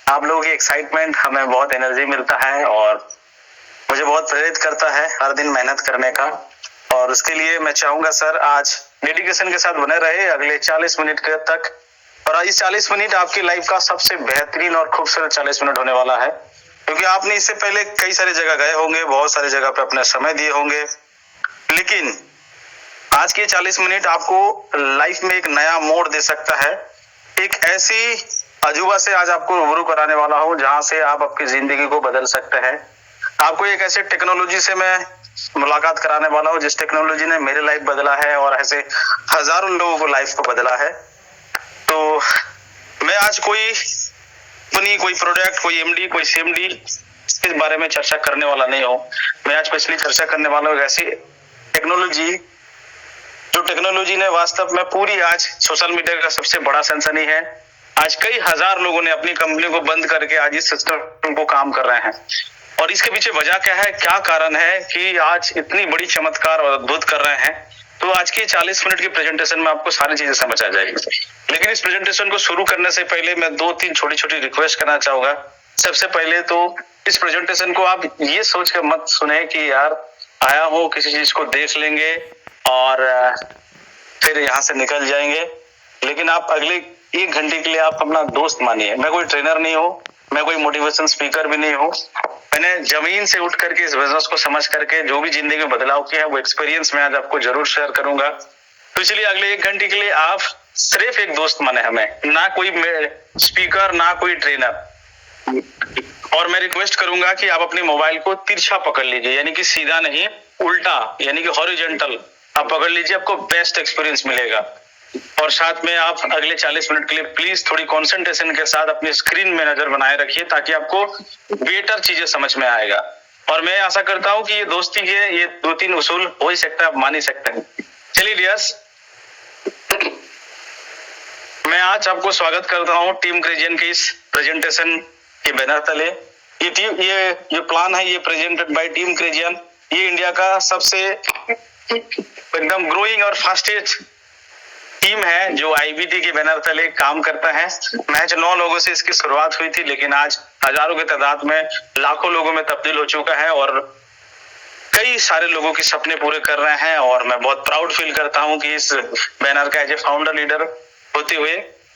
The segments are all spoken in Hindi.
आप लोगों की एक्साइटमेंट हमें बहुत एनर्जी मिलता है और मुझे बहुत प्रेरित करता है हर दिन मेहनत करने का। और उसके लिए मैं चाहूंगा सर आज डेडिकेशन के साथ बने रहे अगले 40 मिनट के तक। और इस 40 मिनट आपकी लाइफ का सबसे बेहतरीन और खूबसूरत 40 मिनट होने वाला है, क्योंकि आपने इससे पहले कई सारी जगह गए होंगे, बहुत सारी जगह पे अपना समय दिए होंगे, लेकिन आज के 40 मिनट आपको लाइफ में एक नया मोड़ दे सकता है। एक ऐसी अजूबा से आज आपको रूबरू कराने वाला हूं जहां से आप आपकी जिंदगी को बदल सकते हैं। आपको एक ऐसे टेक्नोलॉजी से मैं मुलाकात कराने वाला हूं जिस टेक्नोलॉजी ने मेरी लाइफ बदला है और ऐसे हजारों लोगों को लाइफ को बदला है। तो मैं आज कोई प्रोडक्ट, कोई एमडी, कोई सीएमडी इस बारे में चर्चा करने वाला नहीं हूं। मैं आज पिछली चर्चा करने वाला हूं ऐसी टेक्नोलॉजी जो टेक्नोलॉजी ने वास्तव में पूरी आज सोशल मीडिया का सबसे बड़ा सनसनी है। आज कई हजार लोगों ने अपनी कंपनी को बंद करके आज इस सिस्टम को काम कर रहे हैं। और इसके पीछे वजह क्या है, क्या कारण है कि आज इतनी बड़ी चमत्कार और अद्भुत कर रहे हैं। तो आज के 40 मिनट की प्रेजेंटेशन में आपको सारी चीजें समझ आ जाएगी। लेकिन इस प्रेजेंटेशन को शुरू करने से पहले मैं 2-3 छोटी-छोटी रिक्वेस्ट करना चाहूंगा। सबसे पहले तो इस प्रेजेंटेशन को आप ये सोच कर मत सुने कि यार आया हो किसी चीज को देख लेंगे और फिर यहाँ से निकल जाएंगे। लेकिन आप अगले 1 घंटे के लिए आप अपना दोस्त मानिए। मैं कोई ट्रेनर नहीं हूँ, मैं कोई मोटिवेशन स्पीकर भी नहीं हूँ। मैंने जमीन से उठ करके इस बिजनेस को समझ करके जो भी जिंदगी में बदलाव किया है वो एक्सपीरियंस मैं आज आपको जरूर शेयर करूंगा। तो इसलिए अगले 1 घंटे के लिए आप सिर्फ एक दोस्त माने हमें, ना कोई स्पीकर ना कोई ट्रेनर। और मैं रिक्वेस्ट करूंगा कि आप अपने मोबाइल को तिरछा पकड़ लीजिए, यानी कि सीधा नहीं, उल्टा यानी कि हॉरिजॉन्टल आप पकड़ लीजिए, आपको बेस्ट एक्सपीरियंस मिलेगा। और साथ में आप अगले 40 मिनट के लिए प्लीज थोड़ी कंसंट्रेशन के साथ अपनी स्क्रीन में नजर बनाए रखिए ताकि आपको बेटर चीजें समझ में आएगा। और मैं आशा करता हूं कि ये दोस्ती के ये 2-3 उसूल हो ही सकता है, आप मान ही सकते हैं। चलिए डियर्स, मैं आज आपको स्वागत करता हूं टीम क्रेजियन के इस प्रेजेंटेशन के बैनर तले। ये प्लान है, ये प्रेजेंटेड बाय टीम क्रेजियन। ये इंडिया का सबसे एकदम ग्रोइंग और फास्टेस्ट टीम है जो आईबीटी के बैनर तले काम करता है। महज 9 लोगों से इसकी शुरुआत हुई थी, लेकिन आज हजारों की तादाद में, लाखों लोगों में तब्दील हो चुका है और कई सारे लोगों के सपने पूरे कर रहे हैं। और मैं बहुत प्राउड फील करता हूं कि इस बैनर का एज ए फाउंडर लीडर होते हुए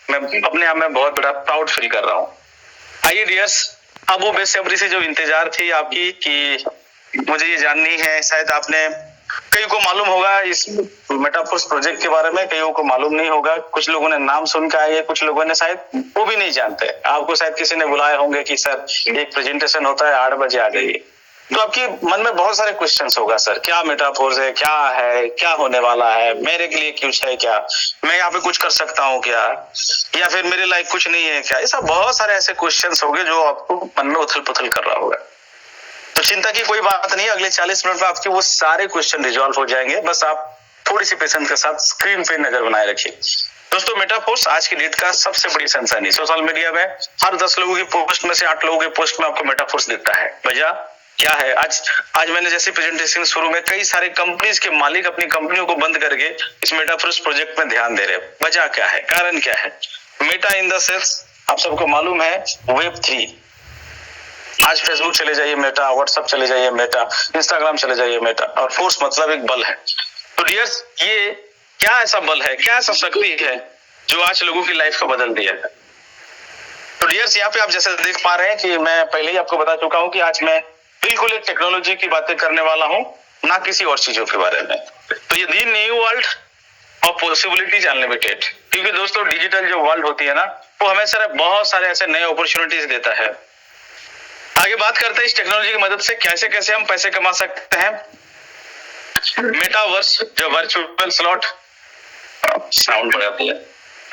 मैं अपने आप में बहुत बड़ा प्राउड फील कर रहा हूँ। आइए डियर्स, अब वो बेसब्री से जो इंतजार थी आपकी कि मुझे ये जाननी है, शायद आपने कई को मालूम होगा इस मेटाफोर्स प्रोजेक्ट के बारे में, कईयों को मालूम नहीं होगा। कुछ लोगों ने नाम सुन के आए, कुछ लोगों ने शायद वो भी नहीं जानते। आपको शायद किसी ने बुलाए होंगे कि सर एक प्रेजेंटेशन होता है 8 बजे आ जाइए। तो आपके मन में बहुत सारे क्वेश्चंस होगा, सर क्या मेटाफोर्स है, क्या होने वाला है, मेरे के लिए कुछ है क्या, मैं यहाँ पे कुछ कर सकता हूँ क्या, या फिर मेरे लायक कुछ नहीं है क्या। ऐसा बहुत सारे ऐसे क्वेश्चंस होंगे जो आपको मन में उथल पुथल कर रहा होगा। तो चिंता की कोई बात नहीं, अगले 40 मिनट में आपके वो सारे क्वेश्चन रिजॉल्व हो जाएंगे। बस आप थोड़ी सी पेशेंस के साथ स्क्रीन पे नजर बनाए रखिए। दोस्तों, मेटाफोर्स आज की डेट का सबसे बड़ी सनसनी। सोशल मीडिया में हर 10 लोगों की पोस्ट में से 8 लोगों के पोस्ट में आपको मेटाफोर्स दिखता है। वजह क्या है? आज मैंने जैसे प्रेजेंटेशन शुरू में कई सारे कंपनीज के मालिक अपनी कंपनियों को बंद करके इस मेटाफोर्स प्रोजेक्ट में ध्यान दे रहे हैं। वजह क्या है, कारण क्या है? मेटा इन द सेंस आप सबको मालूम है Web3। आज फेसबुक चले जाइए मेटा, व्हाट्सएप चले जाइए मेटा, इंस्टाग्राम चले जाइए मेटा। और फोर्स मतलब एक बल है। तो डियर्स, ये क्या ऐसा बल है, क्या ऐसा शक्ति है जो आज लोगों की लाइफ को बदल दिया है? तो डियर्स, यहाँ पे आप जैसे देख पा रहे हैं कि मैं पहले ही आपको बता चुका हूँ कि आज मैं बिल्कुल एक टेक्नोलॉजी की बातें करने वाला हूँ, ना किसी और चीजों के बारे में। तो ये दी new world of possibilities unlimited. क्योंकि दोस्तों, डिजिटल जो वर्ल्ड होती है ना, वो हमेशा बहुत सारे ऐसे नए अपॉर्चुनिटीज देता है। आगे बात करते हैं इस टेक्नोलॉजी की मदद से कैसे कैसे हम पैसे कमा सकते हैं। मेटावर्स जो वर्चुअल स्लॉट, साउंड बढ़ा दिया।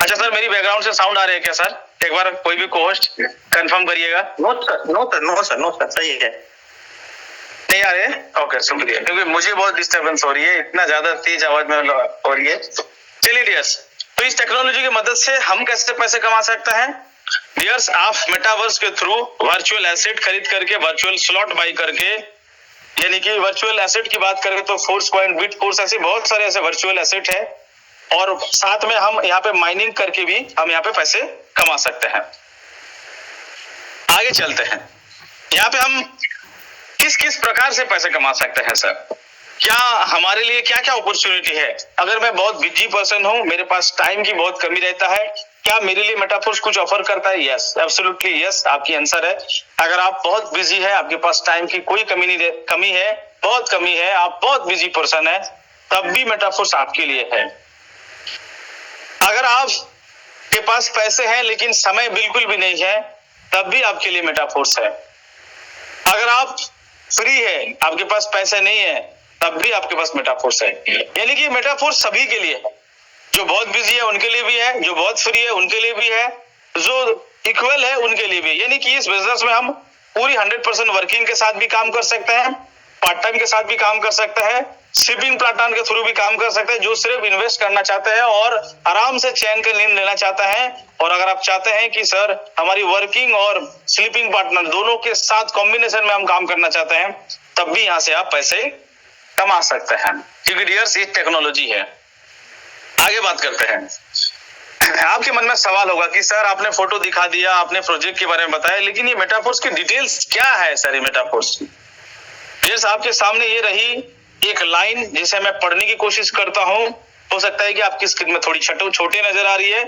अच्छा सर, मेरी बैकग्राउंड से साउंड आ रही है क्या सर? एक बार कोई भी को-होस्ट कंफर्म करिएगा। नो सर, सही है। नहीं आ रहे? ओके, शुक्रिया, क्योंकि मुझे बहुत डिस्टर्बेंस हो रही है, इतना ज्यादा तेज आवाज में हो रही है। चलिए डियर्स, तो इस टेक्नोलॉजी की मदद से हम कैसे पैसे कमा सकते हैं? डियर्स, आप मेटावर्स के थ्रू वर्चुअल एसेट खरीद करके, वर्चुअल स्लॉट बाई करके, यानी कि वर्चुअल एसेट की बात करें तो फोर्स कॉइन, बिट फोर्स, ऐसे बहुत सारे ऐसे वर्चुअल एसेट है। और साथ में हम यहाँ पे माइनिंग करके भी हम यहाँ पे पैसे कमा सकते हैं। आगे चलते हैं। यहाँ पे हम किस किस प्रकार से पैसे कमा सकते हैं सर, क्या हमारे लिए क्या क्या अपॉर्चुनिटी है। अगर मैं बहुत बिजी पर्सन हूँ, मेरे पास टाइम की बहुत कमी रहता है, क्या मेरे लिए मेटाफोर्स कुछ ऑफर करता है? यस, एब्सोल्युटली यस, आपकी आंसर है। अगर आप बहुत बिजी है, आपके पास टाइम की कोई कमी है, बहुत कमी है, आप बहुत बिजी पर्सन है, तब भी मेटाफोर्स आपके लिए है। अगर आप के पास पैसे हैं लेकिन समय बिल्कुल भी नहीं है, तब भी आपके लिए मेटाफोर्स है। अगर आप फ्री है, आपके पास पैसे नहीं है, तब भी आपके पास मेटाफोर्स है। यानी कि मेटाफोर्स सभी के लिए है, जो बहुत बिजी है उनके लिए भी है, जो बहुत फ्री है उनके लिए भी है, जो इक्वल है उनके लिए भी। यानी कि इस बिजनेस में हम पूरी 100% वर्किंग के साथ भी काम कर सकते हैं, पार्ट टाइम के साथ भी काम कर सकते हैं, स्लीपिंग प्लाटन के थ्रू भी काम कर सकते हैं। जो सिर्फ इन्वेस्ट करना चाहते हैं और आराम से चैन का नींद लेना चाहते हैं, और अगर आप चाहते हैं कि सर हमारी वर्किंग और स्लीपिंग पार्टनर दोनों के साथ कॉम्बिनेशन में हम काम करना चाहते हैं, तब भी यहाँ से आप पैसे कमा सकते हैं, क्योंकि डियर्स ये टेक्नोलॉजी है। आगे बात करते हैं। आपके मन में सवाल होगा कि सर आपने फोटो दिखा दिया, आपने प्रोजेक्ट के बारे में बताया, लेकिन ये मेटाफोर्स की डिटेल्स क्या है सर? ये मेटाफोर्स डियर्स आपके सामने ये रही एक लाइन, जिसे मैं पढ़ने की कोशिश करता हूं। हो सकता है कि आपकी स्क्रीन में थोड़ी छोटे नजर आ रही है।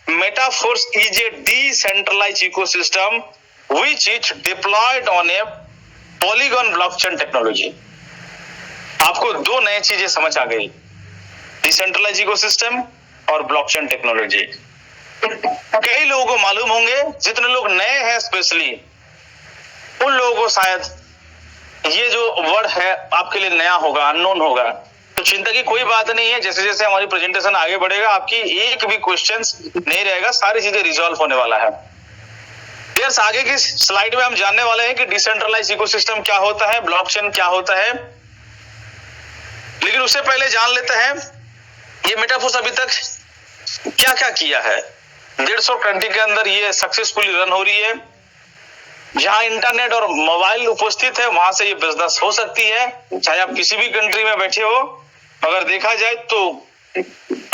Metaforce is a decentralized ecosystem which is deployed on a Polygon blockchain technology. आपको दो नई चीजें समझ आ गई, डिसेंट्रलाइज्ड इकोसिस्टम और ब्लॉकचेन टेक्नोलॉजी। कई लोगों को मालूम होंगे, जितने लोग नए हैं स्पेशली उन लोगों को शायद ये जो वर्ड है आपके लिए नया होगा, अननोन होगा। तो चिंता की कोई बात नहीं है, जैसे जैसे हमारी प्रेजेंटेशन आगे बढ़ेगा आपकी एक भी क्वेश्चंस नहीं रहेगा, सारी चीजें रिजॉल्व होने वाला है। यस, आगे की स्लाइड में हम जानने वाले हैं कि डिसेंट्रलाइज्ड इकोसिस्टम क्या होता है, ब्लॉकचेन क्या होता है। लेकिन उससे पहले जान लेते हैं ये मेटाफोर्स अभी तक क्या क्या किया है। 150 कंट्री के अंदर ये सक्सेसफुली रन हो रही है। जहां इंटरनेट और मोबाइल उपस्थित है वहां से ये बिजनेस हो सकती है, चाहे आप किसी भी कंट्री में बैठे हो। अगर देखा जाए तो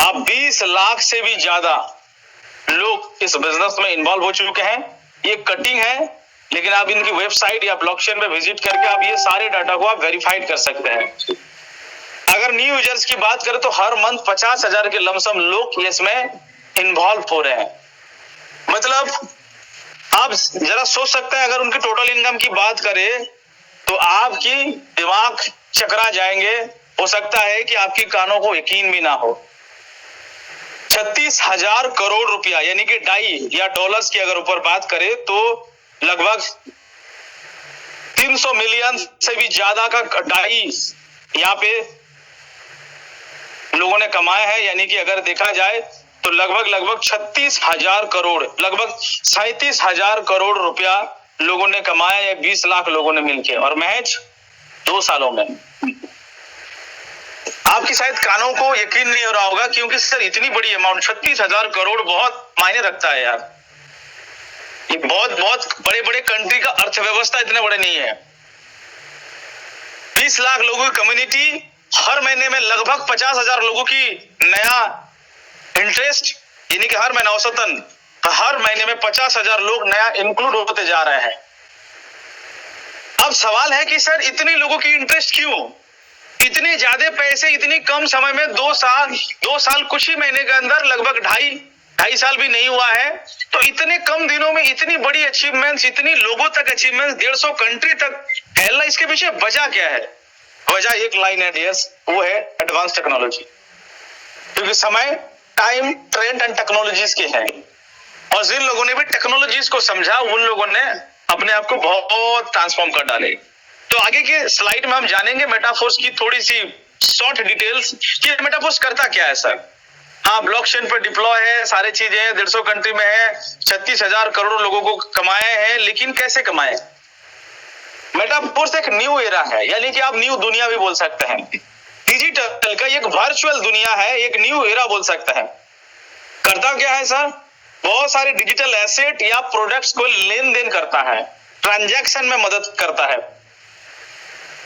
आप 20 लाख से भी ज्यादा लोग इस बिजनेस में इन्वॉल्व हो चुके हैं। ये कटिंग है, लेकिन आप इनकी वेबसाइट या ब्लॉकचेन पे विजिट करके आप ये सारे डाटा को आप वेरीफाइड कर सकते हैं। अगर न्यू यूजर्स की बात करें तो हर मंथ 50,000 के लमसम लोग इसमें इन्वॉल्व हो रहे हैं। मतलब आप जरा सोच सकते हैं, अगर उनकी टोटल इनकम की बात करें तो आपकी दिमाग चकरा जाएंगे। हो सकता है कि आपकी कानों को यकीन भी ना हो। 36,000 करोड़ रुपया, यानी कि डाई या डॉलर्स की अगर ऊपर बात करें तो लगभग 300 मिलियन से भी ज्यादा का डाई यहाँ पे लोगों ने कमाए हैं। यानी कि अगर देखा जाए तो लगभग 36,000 करोड़, लगभग 37,000 करोड़ रुपया लोगों ने कमाया है, 20 लाख लोगों ने मिलकर, और महज 2 सालों में। आपकी शायद कानों को यकीन नहीं हो रहा होगा, क्योंकि सर इतनी बड़ी अमाउंट 36,000 करोड़ बहुत मायने रखता है यार। ये बहुत बड़े बड़े कंट्री का अर्थव्यवस्था इतने बड़े नहीं है। 20 लाख लोगों की कम्युनिटी, हर महीने में लगभग 50,000 लोगों की नया इंटरेस्ट, यानी कि हर महीने औसतन हर महीने में 50,000 लोग नया इंक्लूड होते जा रहे हैं। अब सवाल है कि सर इतने लोगों की इंटरेस्ट क्यों? इतने ज्यादा पैसे इतनी कम समय में 2 साल कुछ ही महीने के अंदर, लगभग ढाई साल भी नहीं हुआ है, तो इतने कम दिनों में इतनी बड़ी अचीवमेंट्स, इतनी लोगों तक अचीवमेंट्स, 150 कंट्री तक फैलना, इसके पीछे वजह क्या है? वजह एक लाइन है डियर्स, वो है एडवांस टेक्नोलॉजी। क्योंकि समय, टाइम, ट्रेंड एंड टेक्नोलॉजीज के हैं, और जिन लोगों ने भी टेक्नोलॉजीज को समझा उन लोगों ने अपने आप को बहुत ट्रांसफॉर्म कर डाले। तो आगे के स्लाइड में हम जानेंगे मेटाफोर्स की थोड़ी सी शॉर्ट डिटेल्स कि मेटाफोर्स करता क्या है सर। हाँ, ब्लॉकचेन पर डिप्लॉय है, सारी चीजें 150 कंट्री में है, 36,000 करोड़ लोगों को कमाए हैं, लेकिन कैसे कमाए? मेटाफोर्स एक न्यू एरा है, यानी कि आप न्यू दुनिया भी बोल सकते हैं। डिजिटल का एक वर्चुअल दुनिया है, एक न्यू एरा बोल सकते हैं। करता क्या है सर? बहुत सारे डिजिटल एसेट या प्रोडक्ट्स को लेन देन करता है, ट्रांजैक्शन में मदद करता है,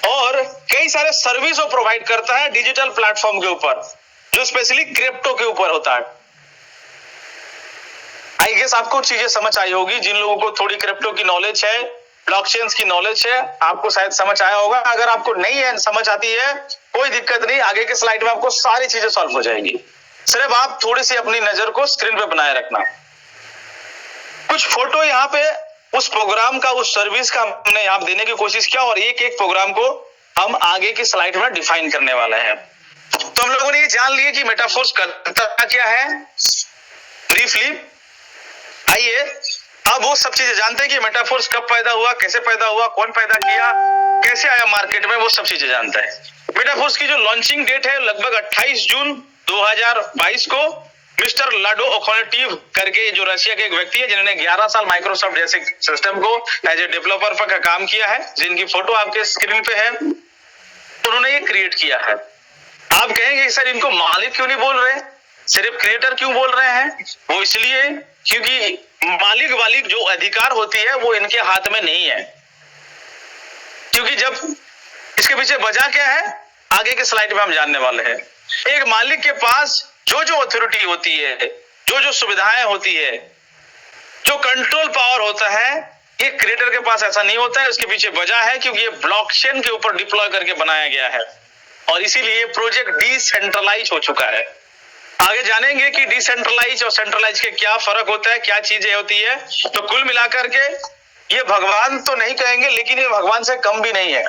और कई सारे सर्विस को प्रोवाइड करता है डिजिटल प्लेटफॉर्म के ऊपर, जो स्पेशली क्रिप्टो के ऊपर होता है। आई गेस आपको चीजें समझ आई होगी। जिन लोगों को थोड़ी क्रिप्टो की नॉलेज है, ब्लॉकचेन्स की नॉलेज है, आपको शायद समझ आया होगा। अगर आपको नहीं है, समझ आती है, कोई दिक्कत नहीं, आगे के स्लाइड में आपको सारी चीजें सॉल्व हो जाएगी। सिर्फ आप थोड़ी सी अपनी नजर को स्क्रीन पे बनाए रखना। कुछ फोटो यहाँ पे उस प्रोग्राम का, उस सर्विस का हमने यहाँ देने की कोशिश किया और एक एक प्रोग्राम को हम आगे की स्लाइड में डिफाइन करने वाले हैं। तो हम लोगों ने ये जान लिया कि मेटाफोर्स करता क्या है ब्रीफली। आइए अब वो सब चीजें जानते हैं कि मेटाफोर्स कब पैदा हुआ, कैसे पैदा हुआ, कौन पैदा किया, कैसे आया मार्केट में, वो सब चीजें जानता है। मेटाफोर्स की जो लॉन्चिंग डेट है लगभग 28 जून 2022 को मिस्टर लाडो ओखोनेटिव करके जो रशिया के एक व्यक्ति है जिन्होंने 11 साल माइक्रोसॉफ्ट जैसे सिस्टम को एज ए डेवलपर पर का काम किया है, जिनकी फोटो आपके स्क्रीन पे है, उन्होंने ये क्रिएट किया है। आप कहेंगे सर इनको मालिक क्यों नहीं बोल रहे, सिर्फ क्रिएटर क्यों बोल रहे हैं? वो इसलिए क्योंकि मालिक वालिक जो अधिकार होती है वो इनके हाथ में नहीं है। क्योंकि जब इसके पीछे वजह क्या है आगे के स्लाइड में हम जानने वाले हैं। एक मालिक के पास जो जो अथॉरिटी होती है, जो जो सुविधाएं होती है, जो कंट्रोल पावर होता है, ये क्रिएटर के पास ऐसा नहीं होता है। उसके पीछे वजह है क्योंकि ये ब्लॉकचेन के ऊपर डिप्लॉय करके बनाया गया है और इसीलिए प्रोजेक्ट डिसेंट्रलाइज हो चुका है। आगे जानेंगे कि डिसेंट्रलाइज और सेंट्रलाइज के क्या फर्क होता है, क्या चीजें होती है। तो कुल मिलाकर के ये भगवान तो नहीं कहेंगे, लेकिन ये भगवान से कम भी नहीं है।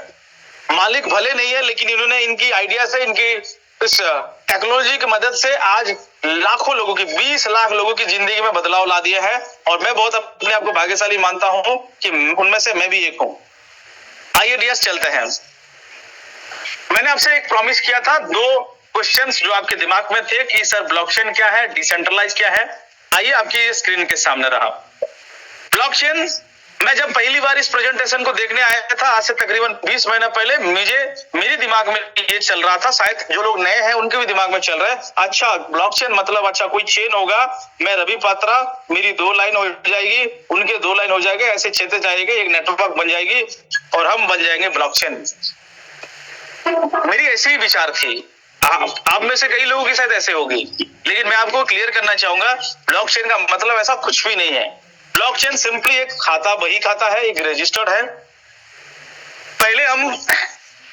मालिक भले नहीं है, लेकिन इन्होंने इनकी आइडिया से, इनकी इस टेक्नोलॉजी की मदद से आज लाखों लोगों की, 20 लाख लोगों की जिंदगी में बदलाव ला दिया है। और मैं बहुत अपने आप को भाग्यशाली मानता हूं कि उनमें से मैं भी एक हूं। आइए डीएस चलते हैं। मैंने आपसे एक प्रॉमिस किया था, 2 क्वेश्चंस जो आपके दिमाग में थे कि सर ब्लॉकचेन क्या है, डिसेंट्रलाइज क्या है। आइए आपकी स्क्रीन के सामने रहा ब्लॉकचेन। मैं जब पहली बार इस प्रेजेंटेशन को देखने आया था आज से तकरीबन 20 महीना पहले, मेरे दिमाग में ये चल रहा था, शायद जो लोग नए हैं उनके भी दिमाग में चल रहा है, अच्छा ब्लॉकचेन मतलब अच्छा कोई चेन होगा, मैं रवि पात्रा, मेरी 2 लाइन हो जाएगी, उनके 2 लाइन हो जाएंगे, ऐसे चलते जाएंगे, एक नेटवर्क बन जाएगी और हम बन जाएंगे ब्लॉकचेन। मेरी ऐसी ही विचार थी। आप में से कई लोगों की शायद ऐसे होगी, लेकिन मैं आपको क्लियर करना चाहूंगा ब्लॉकचेन का मतलब ऐसा कुछ भी नहीं है। ब्लॉकचेन सिंपली एक खाता, बही खाता है, एक रजिस्टर्ड है। पहले हम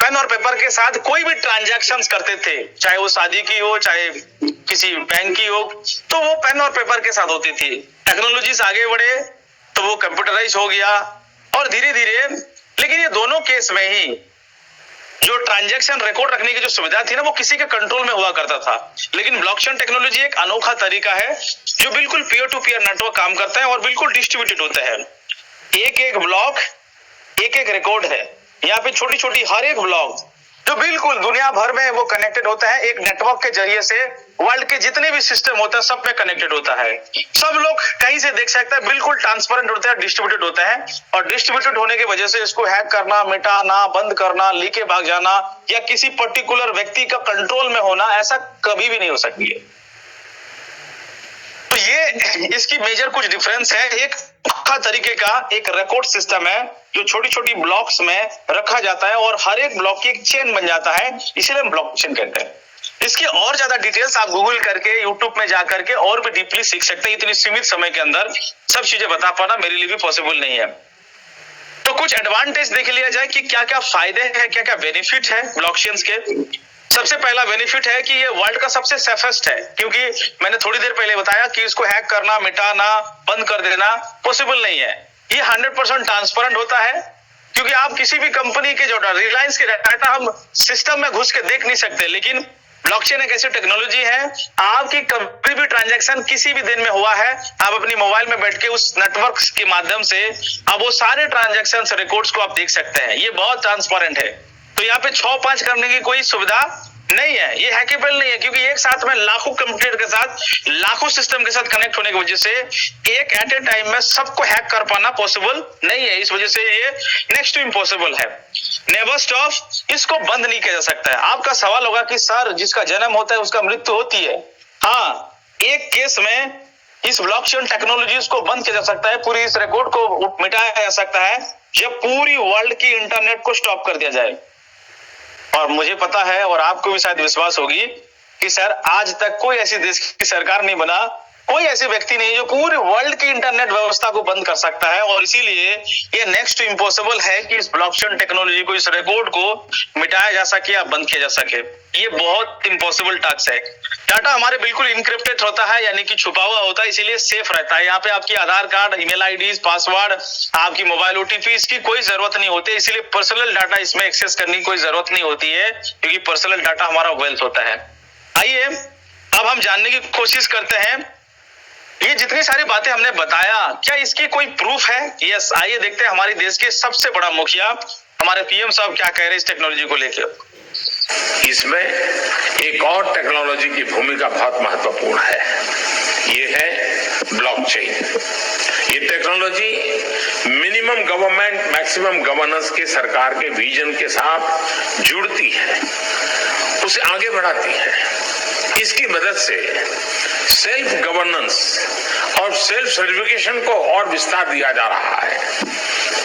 पेन और पेपर के साथ कोई भी ट्रांजैक्शंस करते थे, चाहे वो शादी की हो, चाहे किसी बैंक की हो, तो वो पेन और पेपर के साथ होती थी। टेक्नोलॉजीज आगे बढ़े तो वो कंप्यूटराइज हो गया और धीरे धीरे, लेकिन ये दोनों केस में ही जो ट्रांजैक्शन रिकॉर्ड रखने की जो सुविधा थी ना, वो किसी के कंट्रोल में हुआ करता था। लेकिन ब्लॉकचेन टेक्नोलॉजी एक अनोखा तरीका है जो बिल्कुल पीयर टू पीयर नेटवर्क काम करता है और बिल्कुल डिस्ट्रीब्यूटेड होता है। एक एक ब्लॉक, एक एक रिकॉर्ड है। यहाँ पे छोटी छोटी हर एक ब्लॉक जो बिल्कुल दुनिया भर में वो कनेक्टेड होता है एक नेटवर्क के जरिए से। वर्ल्ड के जितने भी सिस्टम होता है सब में कनेक्टेड होता है, सब लोग कहीं से देख सकते हैं, बिल्कुल ट्रांसपेरेंट होता है, डिस्ट्रीब्यूटेड होता है। और डिस्ट्रीब्यूटेड होने की वजह से इसको हैक करना, मिटाना, बंद करना, लीके भाग जाना या किसी पर्टिकुलर व्यक्ति का कंट्रोल में होना, ऐसा कभी भी नहीं हो सकती है। तो ये इसकी मेजर कुछ डिफरेंस है। एक तरीके का एक रिकॉर्ड सिस्टम है जो छोटी छोटी ब्लॉक्स में रखा जाता है और हर एक ब्लॉक की एक चेन बन जाता है, इसीलिए हम ब्लॉकचेन कहते हैं। इसकी और ज्यादा डिटेल्स आप गूगल करके, यूट्यूब में जाकर के और भी डीपली सीख सकते हैं। इतनी सीमित समय के अंदर सब चीजें बता पाना मेरे लिए भी पॉसिबल नहीं है। तो कुछ एडवांटेज देख लिया जाए कि क्या क्या फायदे हैं, क्या क्या बेनिफिट है ब्लॉकचेन के। सबसे पहला बेनिफिट है कि ये वर्ल्ड का सबसे सेफेस्ट है, क्योंकि मैंने थोड़ी देर पहले बताया कि इसको हैक करना, मिटाना, बंद कर देना पॉसिबल नहीं है। ये 100% ट्रांसपेरेंट होता है, क्योंकि आप किसी भी कंपनी के जो रिलायंस के डाटा हम सिस्टम में घुस के देख नहीं सकते, लेकिन ब्लॉकचेन एक ऐसी टेक्नोलॉजी है, आपकी कभी भी ट्रांजैक्शन किसी भी दिन में हुआ है, आप अपनी मोबाइल में बैठ के उस नेटवर्क के माध्यम से आप वो सारे ट्रांजैक्शन रिकॉर्ड्स को आप देख सकते हैं। ये बहुत ट्रांसपेरेंट है। तो यहाँ पे 6-5 करने की कोई सुविधा नहीं है, ये हैकेबल नहीं है, क्योंकि एक साथ में लाखों कंप्यूटर के साथ, लाखों सिस्टम के साथ कनेक्ट होने की वजह से एक एट ए टाइम में सबको हैक कर पाना पॉसिबल नहीं है। इस वजह से ये नेक्स्ट टू इम्पॉसिबल है। नेवर स्टॉप, इसको बंद नहीं किया जा सकता है। आपका सवाल होगा कि सर जिसका जन्म होता है उसका मृत्यु होती है। हाँ, एक केस में इस ब्लॉकचेन टेक्नोलॉजीज को बंद किया जा सकता है, पूरी इस रिकॉर्ड को मिटाया जा सकता है जब पूरी वर्ल्ड की इंटरनेट को स्टॉप कर दिया जाए। और मुझे पता है और आपको भी शायद विश्वास होगी कि सर आज तक कोई ऐसी देश की सरकार नहीं बना, कोई ऐसे व्यक्ति नहीं जो पूरे वर्ल्ड की इंटरनेट व्यवस्था को बंद कर सकता है, और इसीलिए ये नेक्स्ट टू इम्पॉसिबल है कि इस ब्लॉकचेन टेक्नोलॉजी को, इस रिकॉर्ड को मिटाया जा सके या बंद किया जा सके। ये बहुत इम्पॉसिबल टास्क है। डाटा हमारे बिल्कुल इनक्रिप्टेड होता है, यानी कि छुपा हुआ होता है, इसीलिए सेफ रहता है। यहाँ पे आपकी आधार कार्ड, ईमेल आईडी, पासवर्ड, आपकी मोबाइल ओटीपी, इसकी कोई जरूरत नहीं होती, इसीलिए पर्सनल डाटा इसमें एक्सेस करने की कोई जरूरत नहीं होती है, क्योंकि पर्सनल डाटा हमारा वेल्थ होता है। आइए अब हम जानने की कोशिश करते हैं, ये जितनी सारी बातें हमने बताया, क्या इसकी कोई प्रूफ है? यस, आइए देखते हैं हमारे देश के सबसे बड़ा मुखिया हमारे पीएम साहब क्या कह रहे हैं इस टेक्नोलॉजी को लेकर। इसमें एक और टेक्नोलॉजी की भूमिका बहुत महत्वपूर्ण है, ये है ब्लॉकचेन। ये technology minimum government maximum governance के सरकार के विजन के साथ जुड़ती है, उसे आगे बढ़ाती है। इसकी मदद से सेल्फ गवर्नेंस और सेल्फ सर्टिफिकेशन को और विस्तार दिया जा रहा है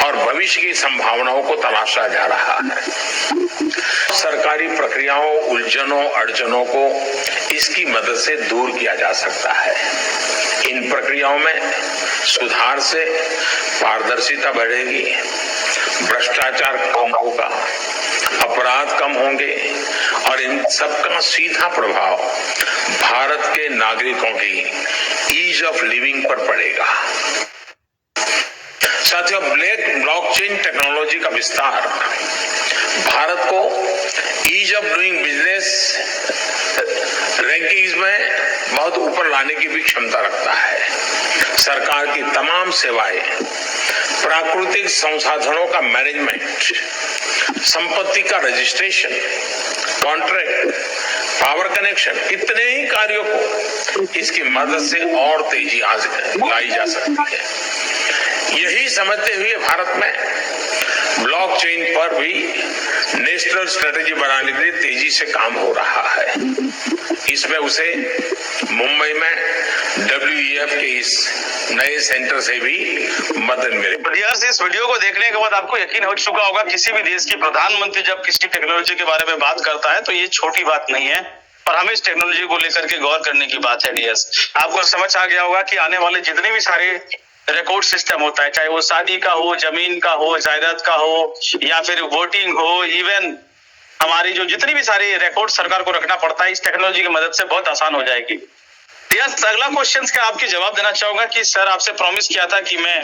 और भविष्य की संभावनाओं को तलाशा जा रहा है। सरकारी प्रक्रियाओं, उलझनों, अड़चनों को इसकी मदद से दूर किया जा सकता है। इन प्रक्रियाओं में सुधार से पारदर्शिता बढ़ेगी, भ्रष्टाचार कम होगा, अपराध कम होंगे और इन सबका सीधा प्रभाव भारत के नागरिकों की ईज ऑफ लिविंग पर पड़ेगा। साथियों, ब्लॉकचेन टेक्नोलॉजी का विस्तार भारत को ease of doing business rankings में बहुत ऊपर लाने की भी क्षमता रखता है। सरकार की तमाम सेवाएं, प्राकृतिक संसाधनों का मैनेजमेंट, संपत्ति का रजिस्ट्रेशन, कॉन्ट्रैक्ट, पावर कनेक्शन, इतने ही कार्यों को इसकी मदद से और तेजी लाई जा सकती है। यही समझते हुए भारत में ब्लॉकचेन पर भी नेशनल स्ट्रेटेजी बनाने के लिए तेजी से काम हो रहा है। इसमें उसे मुंबई में WEF के इस नए सेंटर से भी मदद मिलेगी। इस वीडियो को देखने के बाद आपको यकीन हो चुका होगा, किसी भी देश के प्रधानमंत्री जब किसी टेक्नोलॉजी के बारे में बात करता है तो ये छोटी बात नहीं है, और हमें इस टेक्नोलॉजी को लेकर के गौर करने की बात है। डियर्स, आपको समझ आ गया होगा कि आने वाले जितने भी सारे रिकॉर्ड सिस्टम होता है, चाहे वो शादी का हो, जमीन का हो, जायदाद का हो, या फिर वोटिंग हो, इवन हमारी जो जितनी भी सारी रिकॉर्ड सरकार को रखना पड़ता है, इस टेक्नोलॉजी की मदद से बहुत आसान हो जाएगी। यस, अगला क्वेश्चन का आपकी जवाब देना चाहूंगा कि सर आपसे प्रॉमिस किया था कि मैं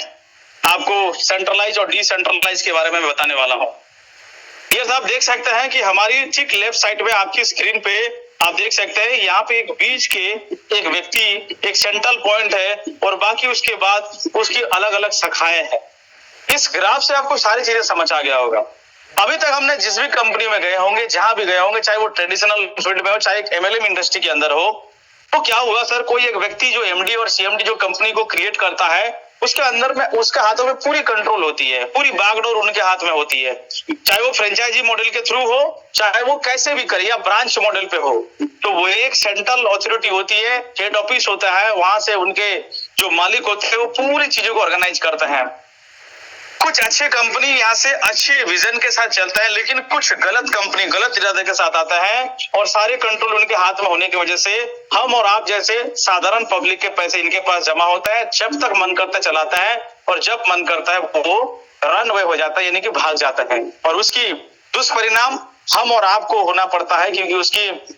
आपको सेंट्रलाइज और डिसेंट्रलाइज के बारे में बताने वाला हूँ। यस, आप देख सकते हैं कि हमारी ठीक लेफ्ट साइड में आपकी स्क्रीन पे आप देख सकते हैं, यहाँ पे एक बीच के एक व्यक्ति, एक सेंट्रल पॉइंट है, और बाकी उसके बाद उसकी अलग अलग शाखाएं हैं। इस ग्राफ से आपको सारी चीजें समझ आ गया होगा। अभी तक हमने जिस भी कंपनी में गए होंगे, जहां भी गए होंगे, चाहे वो ट्रेडिशनल फील्ड में हो, चाहे MLM इंडस्ट्री के अंदर हो, तो क्या होगा सर, कोई एक व्यक्ति जो MD और CMD जो कंपनी को क्रिएट करता है, उसके अंदर में उसके हाथों में पूरी कंट्रोल होती है, पूरी बागडोर उनके हाथ में होती है। चाहे वो फ्रेंचाइजी मॉडल के थ्रू हो, चाहे वो कैसे भी करे, या ब्रांच मॉडल पे हो, तो वो एक सेंट्रल अथॉरिटी होती है, हेड ऑफिस होता है, वहां से उनके जो मालिक होते हैं वो पूरी चीजों को ऑर्गेनाइज करते हैं। कुछ अच्छे कंपनी यहाँ से अच्छे विजन के साथ चलता है, लेकिन कुछ गलत कंपनी गलत इरादे के साथ आता है, और सारे कंट्रोल उनके हाथ में होने की वजह से हम और आप जैसे साधारण पब्लिक के पैसे इनके पास जमा होता है, जब तक मन करता चलाता है, और जब मन करता है वो रन अवे हो जाता है, यानी कि भाग जाता है, और उसकी दुष्परिणाम हम और आपको होना पड़ता है, क्योंकि उसकी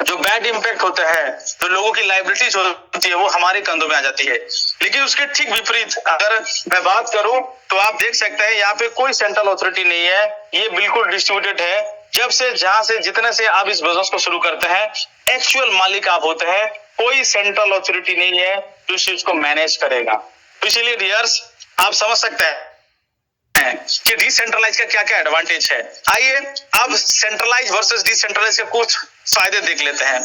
जो बैड इंपैक्ट होता है, तो लोगों की लाइबिलिटीज होती है, वो हमारे कंधों में आ जाती है। लेकिन उसके ठीक विपरीत अगर मैं बात करूं, तो आप देख सकते हैं यहाँ पे कोई सेंट्रल अथॉरिटी नहीं है, ये बिल्कुल डिस्ट्रीब्यूटेड है। जब से जहां से जितने से आप इस बिजनेस को शुरू करते हैं, एक्चुअल मालिक आप होते हैं, कोई सेंट्रल अथॉरिटी नहीं है जो इस चीज को मैनेज करेगा। तो इसीलिए डियर्स, आप समझ सकते हैं कि डिसेंट्रलाइज का क्या क्या एडवांटेज है। आइए अब सेंट्रलाइज वर्सेस डिसेंट्रलाइज के कुछ फायदे देख लेते हैं।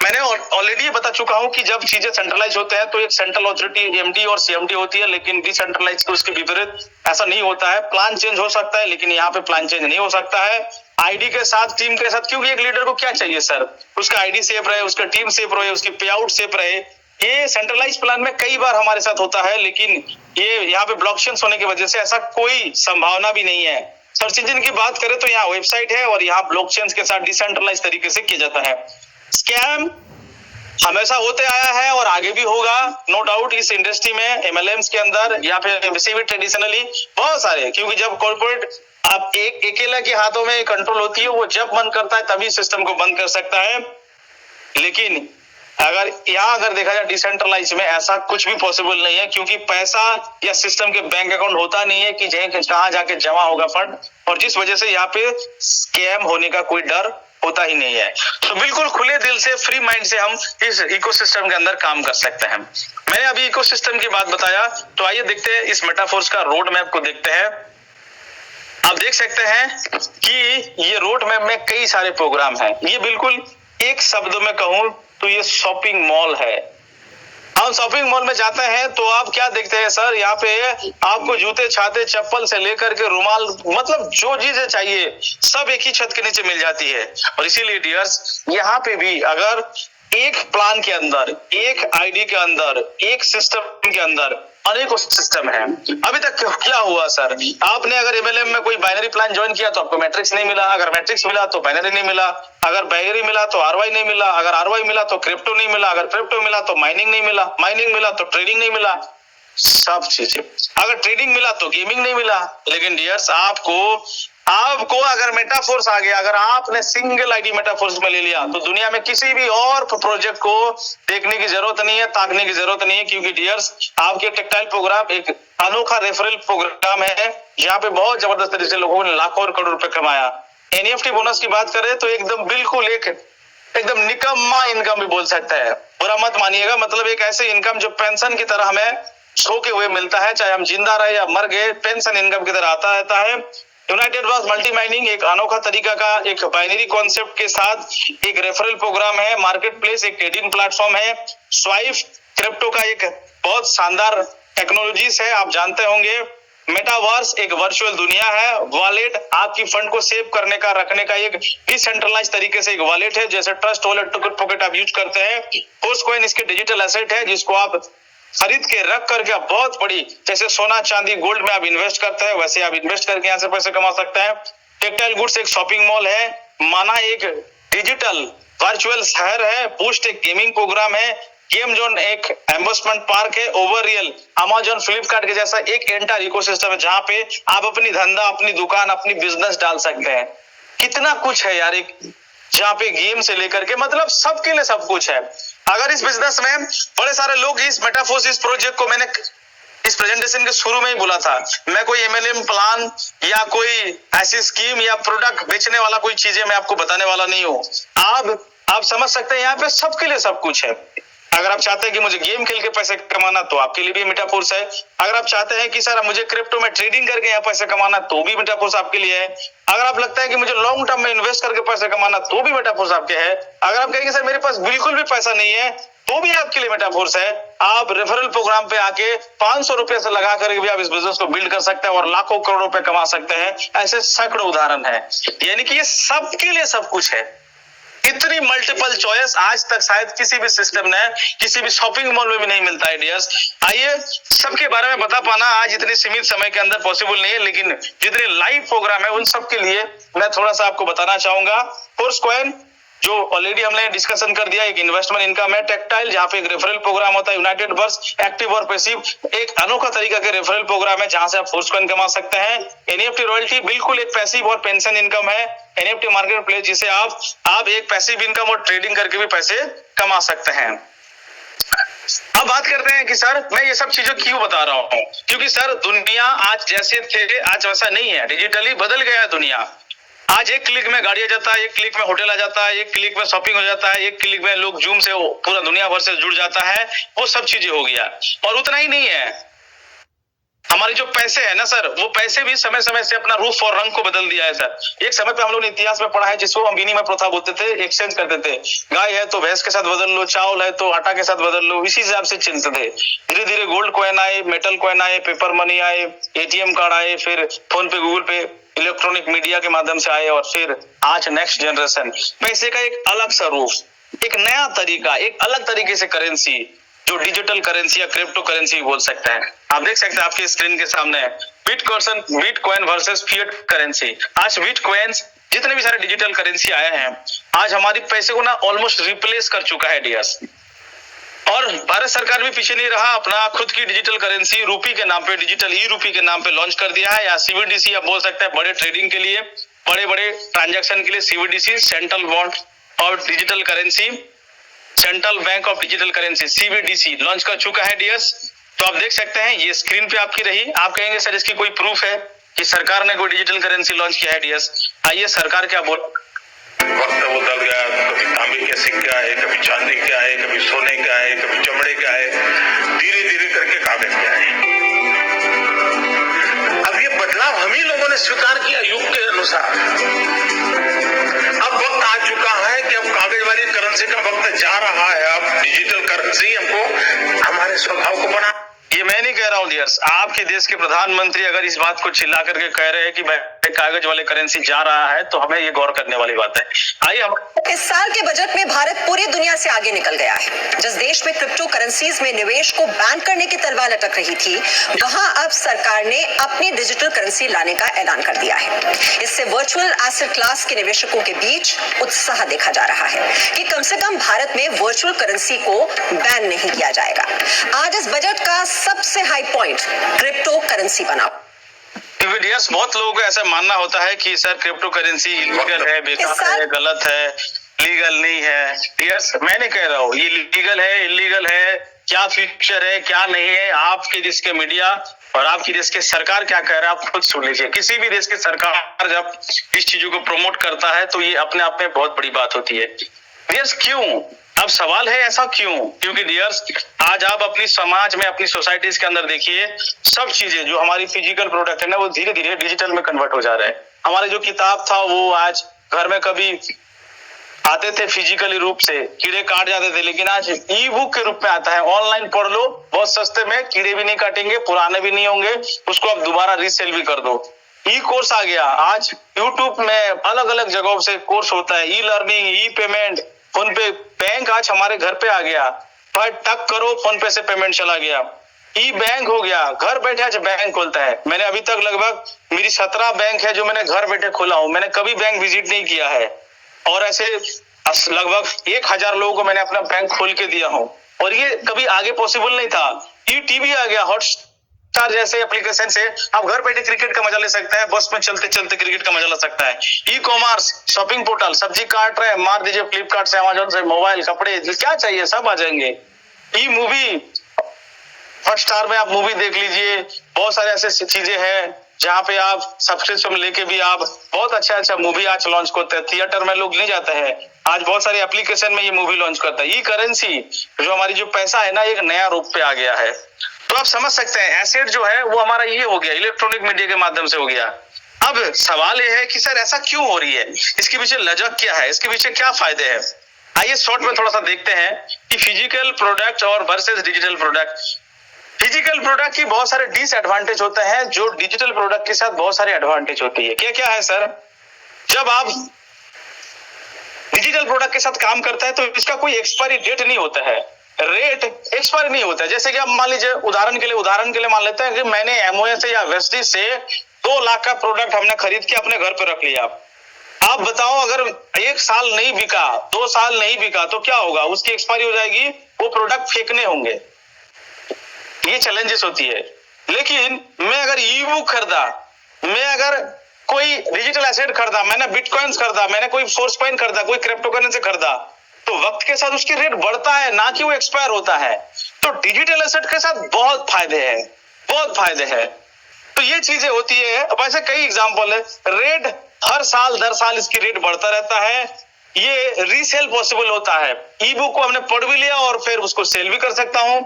मैंने ऑलरेडी बता चुका हूं कि जब चीजें सेंट्रलाइज होते हैं तो एक सेंट्रल अथॉरिटी MD और CMD होती है, लेकिन डिसेंट्रलाइज के उसके विपरीत ऐसा नहीं होता है। प्लान चेंज हो सकता है, लेकिन यहाँ पे प्लान चेंज नहीं हो सकता है। ID के साथ, टीम के साथ, क्योंकि एक लीडर को क्या चाहिए सर, उसका ID सेफ रहे, उसका टीम सेफ रहे, उसकी पे आउट सेफ रहे। ये सेंट्रलाइज प्लान में कई बार हमारे साथ होता है, लेकिन ये यहाँ पे ब्लॉकचेन होने की वजह से ऐसा कोई संभावना भी नहीं है। सर्च इंजन की बात करें तो यहाँ वेबसाइट है, और यहाँ ब्लॉकचेन के साथ डिसेंट्रलाइज तरीके से किया जाता है। स्कैम हमेशा होते आया है और आगे भी होगा, नो डाउट। इस इंडस्ट्री में एमएलएम्स के अंदर या फिर एमसी भी ट्रेडिशनली बहुत सारे, क्योंकि जब कॉर्पोरेट आप एक अकेला के हाथों में कंट्रोल होती है, वो जब मन करता है तभी सिस्टम को बंद कर सकता है। लेकिन अगर देखा जाए डिसेंट्रलाइज में ऐसा कुछ भी पॉसिबल नहीं है, क्योंकि पैसा या सिस्टम के बैंक अकाउंट होता नहीं है कि कहाँ जाके जमा होगा फंड, और जिस वजह से यहाँ पे स्कैम होने का कोई डर होता ही नहीं है। तो बिल्कुल खुले दिल से, फ्री माइंड से हम इस इकोसिस्टम के अंदर काम कर सकते हैं। मैंने अभी इकोसिस्टम की बात बताया, तो आइए देखते हैं इस मेटाफोर्स का रोड मैप को देखते हैं। आप देख सकते हैं कि ये रोड मैप में कई सारे प्रोग्राम हैं। ये बिल्कुल एक शब्द में कहूं तो ये शॉपिंग मॉल है। हम शॉपिंग मॉल में जाते हैं तो आप क्या देखते हैं सर, यहाँ पे आपको जूते, छाते, चप्पल से लेकर के रुमाल, मतलब जो चीजें चाहिए सब एक ही छत के नीचे मिल जाती है। और इसीलिए डियर्स, यहाँ पे भी अगर एक प्लान के अंदर, एक आईडी के अंदर, एक सिस्टम के अंदर अनेकों सिस्टम है। अभी तक क्या हुआ सर, आपने अगर एमएलएम में कोई बाइनरी प्लान ज्वाइन किया तो आपको मैट्रिक्स नहीं मिला, अगर मैट्रिक्स मिला तो बाइनरी नहीं मिला, अगर बाइनरी मिला तो आरवाई नहीं मिला, अगर आरवाई मिला तो क्रिप्टो नहीं मिला, अगर क्रिप्टो मिला तो माइनिंग नहीं मिला, माइनिंग मिला तो ट्रेडिंग नहीं मिला, सब चीजें। अगर ट्रेडिंग मिला तो गेमिंग नहीं मिला। लेकिन डियर्स, आपको अगर मेटाफोर्स आ गया, अगर आपने सिंगल आईडी मेटाफोर्स में ले लिया, तो दुनिया में किसी भी और प्रोजेक्ट को देखने की जरूरत नहीं है, ताकने की जरूरत नहीं है, क्योंकि डियर्स आपके टेक्टाइल प्रोग्राम एक अनोखा रेफरल प्रोग्राम है, जहां पे बहुत जबरदस्त तरीके से लोगों ने लाखों और करोड़ रुपए कमाया। एनईएफटी बोनस की बात करें तो एकदम बिल्कुल एकदम निकम्मा इनकम भी बोल सकता है, बुरा मत मानिएगा। मतलब एक ऐसे इनकम जो पेंशन की तरह हमें सोके हुए मिलता है, चाहे हम जिंदा रहे या मर गए, पेंशन इनकम की तरह आता रहता है। यूनाइटेड वर्स मल्टी माइनिंग एक अनोखा तरीका का एक बाइनरी कॉन्सेप्ट के साथ एक रेफरल प्रोग्राम है, मार्केट प्लेस एक ट्रेडिंग प्लेटफॉर्म है, स्वाइप क्रिप्टो का एक बहुत शानदार टेक्नोलॉजीज है, आप जानते होंगे। मेटावर्स एक वर्चुअल दुनिया है, वॉलेट आपकी फंड को सेव करने का, रखने का एक डिसेंट्रलाइज तरीके से एक वॉलेट है, जैसे ट्रस्ट वॉलेट, टोकन पॉकेट आप यूज करते हैं। फोर्स कॉइन इसके डिजिटल एसेट है, जिसको आप खरीद के रख करके आप बहुत बड़ी, जैसे सोना, चांदी, गोल्ड में आप इन्वेस्ट करते हैं, वैसे आप इन्वेस्ट करके यहाँ से पैसे कमा सकते हैं। टेक्टाइल गुड्स एक शॉपिंग मॉल है, माना एक डिजिटल वर्चुअल शहर है, बूस्ट एक गेमिंग प्रोग्राम है, गेम जोन एक एम्बेसमेंट पार्क है, ओवर रियल अमेजॉन, फ्लिपकार्ट के जैसा एक एंटायर इकोसिस्टम है, जहां पे आप अपनी धंधा, अपनी दुकान, अपनी बिजनेस डाल सकते हैं। कितना कुछ है यार, एक जहाँ पे गेम से लेकर के, मतलब सबके लिए सब कुछ है। अगर इस बिजनेस में बड़े सारे लोग इस मेटाफोर्स, इस प्रोजेक्ट को, मैंने इस प्रेजेंटेशन के शुरू में ही बोला था, मैं कोई एमएलएम प्लान या कोई ऐसी स्कीम या प्रोडक्ट बेचने वाला कोई चीजें मैं आपको बताने वाला नहीं हूँ। आप समझ सकते हैं, यहाँ पे सबके लिए सब कुछ है। अगर आप चाहते हैं कि मुझे गेम खेल के पैसे कमाना, तो आपके लिए भी मेटाफोर्स है। अगर आप चाहते हैं कि सर मुझे क्रिप्टो में ट्रेडिंग करके यहाँ पैसे कमाना, तो भी मेटाफोर्स आपके लिए है। अगर आप लगता है कि मुझे लॉन्ग टर्म में इन्वेस्ट करके पैसे कमाना, तो भी मेटाफोर्स आपके है। अगर आप कहेंगे सर मेरे पास बिल्कुल भी पैसा नहीं है, तो भी आपके लिए मेटाफोर्स है। आप रेफरल प्रोग्राम पे आके 500 रुपए से लगा करके भी आप इस बिजनेस को बिल्ड कर सकते हैं और लाखों करोड़ रुपए कमा सकते हैं। ऐसे सैकड़ों उदाहरण है, यानी कि ये सबके लिए सब कुछ है। इतनी मल्टीपल चॉइस आज तक शायद किसी भी सिस्टम ने, किसी भी शॉपिंग मॉल में भी नहीं मिलता है डियर्स। आइए सबके बारे में बता पाना आज इतने सीमित समय के अंदर पॉसिबल नहीं है, लेकिन जितने लाइव प्रोग्राम है उन सब के लिए मैं थोड़ा सा आपको बताना चाहूंगा। फोर्स कॉइन जो ऑलरेडी हमने डिस्कशन कर दिया, एक इन्वेस्टमेंट इनकम है। टेक्टाइल जहां पे एक रेफरल प्रोग्राम होता है। यूनाइटेड वर्स एक्टिव और पैसिव एक अनोखा तरीका के रेफरल प्रोग्राम है, जहां से आप फोर्स कॉइन कमा सकते हैं। एनईएफटी रॉयल्टी बिल्कुल एक पैसिव और पेंशन इनकम है। एनईएफटी मार्केट प्लेस जिसे आप एक पैसिव इनकम और ट्रेडिंग करके भी पैसे कमा सकते हैं। अब बात करते हैं कि सर मैं ये सब चीजें क्यों बता रहा हूं, क्योंकि सर दुनिया आज जैसे थे आज वैसा नहीं है, डिजिटली बदल गया है दुनिया। आज एक क्लिक में गाड़ी आ जाता है, एक क्लिक में होटल आ जाता है, एक क्लिक में शॉपिंग हो जाता है, एक क्लिक में लोग जूम से पूरा दुनिया भर से जुड़ जाता है, वो सब चीजें हो गया। और उतना ही नहीं है, हमारे जो पैसे है ना सर, वो पैसे भी समय समय से अपना रूप और रंग को बदल दिया है सर। एक समय पे हम लोग ने इतिहास में पढ़ा है, जिसको हम विनिमय प्रथा बोलते थे, एक्सचेंज करते थे। गाय है तो भैंस के साथ बदल लो, चावल है तो आटा के साथ बदल लो, इसी हिसाब से चलते थे। धीरे धीरे गोल्ड कॉइन आए, मेटल कॉइन आए, पेपर मनी आए, एटीएम कार्ड आए, फिर फोन पे, गूगल पे, इलेक्ट्रॉनिक मीडिया के माध्यम से आए, और फिर आज नेक्स्ट जनरेशन पैसे का एक अलग सा रूप, एक नया तरीका, एक अलग तरीके से करेंसी, जो डिजिटल करेंसी या क्रिप्टो करेंसी बोल सकते हैं। आप देख सकते हैं आपके स्क्रीन के सामने बिटकॉइन वर्सेस फिएट करेंसी। आज बिटकॉइंस जितने भी सारे डिजिटल करेंसी आए हैं, आज हमारी पैसे को ना ऑलमोस्ट रिप्लेस कर चुका है डियर्स। और भारत सरकार भी पीछे नहीं रहा, अपना खुद की डिजिटल करेंसी रूपी के नाम पे, डिजिटल ई रूपी के नाम पे लॉन्च कर दिया है, या सीबीडीसी आप बोल सकते हैं, बड़े ट्रेडिंग के लिए, बड़े बड़े ट्रांजैक्शन के लिए सीबीडीसी, सेंट्रल बॉन्ड और digital currency, central bank of digital currency CBDC launch कर चुका है डियर्स। तो आप देख सकते हैं, ये स्क्रीन पे आपकी रही। आप कहेंगे सर इसकी कोई प्रूफ है कि सरकार ने कोई डिजिटल करेंसी लॉन्च किया है डियर्स? आइए सरकार क्या बोल। वक्त बदल गया, कभी तांबे के सिक्का है, कभी चांदी का है, कभी सोने का है, कभी चमड़े का है, धीरे धीरे करके कागज का है। अब ये बदलाव हम ही लोगों ने स्वीकार किया युग के अनुसार। अब वक्त आ चुका है कि अब कागज वाली करेंसी का वक्त जा रहा है, अब डिजिटल करेंसी हमको हमारे स्वभाव को बना। ये मैं नहीं कह रहा हूँ डियर्स, आपके देश के प्रधानमंत्री अगर इस बात को चिल्ला करके कह रहे हैं कि भाई कागज वाले करेंसी जा रहा है, तो हमें ये गौर करने वाली बात है। आइए हम इस साल के बजट में भारत पूरी दुनिया से आगे निकल गया है। जिस देश में क्रिप्टो करेंसीज में निवेश को बैन करने की तलवार लटक रही थी, वहां अब सरकार ने अपनी डिजिटल करेंसी लाने का ऐलान कर दिया है। इससे वर्चुअल एसेट क्लास के निवेशकों के बीच उत्साह देखा जा रहा है कि कम से कम भारत में वर्चुअल करेंसी को बैन नहीं किया जाएगा। आज इस बजट का सबसे हाई पॉइंट क्रिप्टो करेंसी बना। डियर्स, बहुत लोगों को ऐसा मानना होता है कि सर क्रिप्टो करेंसी इलीगल है, बेकार है, गलत है, लीगल नहीं है। डियर्स, मैं नहीं कह रहा हूँ ये लीगल है, इलीगल है, क्या फ्यूचर है, क्या नहीं है। आपके देश के मीडिया और आपकी देश की सरकार क्या कह रहा है, आप खुद सुन लीजिए। किसी भी देश की सरकार जब इस चीजों को प्रमोट करता है तो ये अपने आप में बहुत बड़ी बात होती है। डियर्स, क्यों? अब सवाल है ऐसा क्यों? क्योंकि डियर्स, आज आप अपनी समाज में, अपनी सोसाइटीज के अंदर देखिए, सब चीजें जो हमारी फिजिकल प्रोडक्ट है ना, वो धीरे धीरे डिजिटल में कन्वर्ट हो जा रहा है। हमारे जो किताब था वो आज घर में कभी आते थे फिजिकली रूप से, कीड़े काट जाते थे, लेकिन आज ई बुक के रूप में आता है। ऑनलाइन पढ़ लो, बहुत सस्ते में, कीड़े भी नहीं काटेंगे, पुराने भी नहीं होंगे, उसको आप दोबारा रीसेल भी कर दो। ई कोर्स आ गया, आज यूट्यूब में अलग अलग जगहों से कोर्स होता है, ई लर्निंग, ई पेमेंट, फोन पे। बैंक आज हमारे घर पे आ गया, पर टक करो फोन पे से पेमेंट चला गया। ई बैंक हो गया, घर बैठे आज बैंक खोलता है। मैंने अभी तक लगभग मेरी 17 बैंक है जो मैंने घर बैठे खोला हूं, मैंने कभी बैंक विजिट नहीं किया है। और ऐसे लगभग 1000 लोगों को मैंने अपना बैंक खोल के दिया हूं, और ये कभी आगे पॉसिबल नहीं था। ई टीवी आ गया, हॉटस्टार जैसे एप्लीकेशन से आप घर बैठे क्रिकेट का मजा ले सकता है, बस में चलते चलते क्रिकेट का मजा ले सकता है। ई कॉमर्स, शॉपिंग पोर्टल, सब्जी काट रहे हैं, मार दीजिए फ्लिपकार्ट से, अमेजोन से, मोबाइल, कपड़े, क्या चाहिए सब आ जाएंगे। ई मूवी, हॉटस्टार में आप मूवी देख लीजिए। बहुत सारे ऐसे चीजें हैं जहाँ पे आप सब्सक्रिप्शन लेके भी आप बहुत अच्छा मूवी आज लॉन्च करते हैं। थिएटर में लोग नहीं जाते हैं, आज बहुत सारे एप्लीकेशन में ये मूवी लॉन्च करता है। ई करेंसी, जो हमारी जो पैसा है ना, एक नया रूप पे आ गया है। तो आप समझ सकते हैं, एसेट जो है वो हमारा ये हो गया, इलेक्ट्रॉनिक मीडिया के माध्यम से हो गया। अब सवाल ये है कि सर ऐसा क्यों हो रही है, इसके पीछे लजक क्या है, इसके पीछे क्या फायदे हैं। आइए शॉर्ट में थोड़ा सा देखते हैं कि फिजिकल प्रोडक्ट और versus digital product. Physical product की बहुत सारे डिसएडवांटेज होते हैं, जो डिजिटल प्रोडक्ट के साथ बहुत सारे एडवांटेज होती है। क्या क्या है सर? जब आप डिजिटल प्रोडक्ट के साथ काम करते हैं तो इसका कोई एक्सपायरी डेट नहीं होता है, रेट एक्सपायर नहीं होता है। जैसे कि आप मान लीजिए, उदाहरण के लिए मान लेते हैं कि मैंने एमओए से या वेस्टी से 2 लाख का प्रोडक्ट हमने खरीद के अपने घर पे रख लिया। आप बताओ, अगर 1 साल नहीं बिका, 2 साल नहीं बिका, तो क्या होगा? उसकी एक्सपायरी हो जाएगी, वो प्रोडक्ट फेंकने होंगे। ये चैलेंजेस होती है। लेकिन मैं अगर ई बुक खरीदा, मैं अगर कोई डिजिटल एसेट खरीदा, मैंने बिटकॉइंस खरीदा, मैंने कोई सोर्स कॉइन खरीदा, कोई क्रिप्टो करेंसी खरीदा, तो वक्त के साथ उसकी रेट बढ़ता है, ना कि वो एक्सपायर होता है। तो डिजिटल एसेट के साथ बहुत फायदे हैं, बहुत फायदे हैं। तो ये चीजें होती है। अब ऐसे कई एग्जांपल है, रेट हर साल दर साल इसकी रेट बढ़ता रहता है। ये रीसेल पॉसिबल होता है। ई बुक को हमने पढ़ भी लिया और फिर उसको सेल भी कर सकता हूं।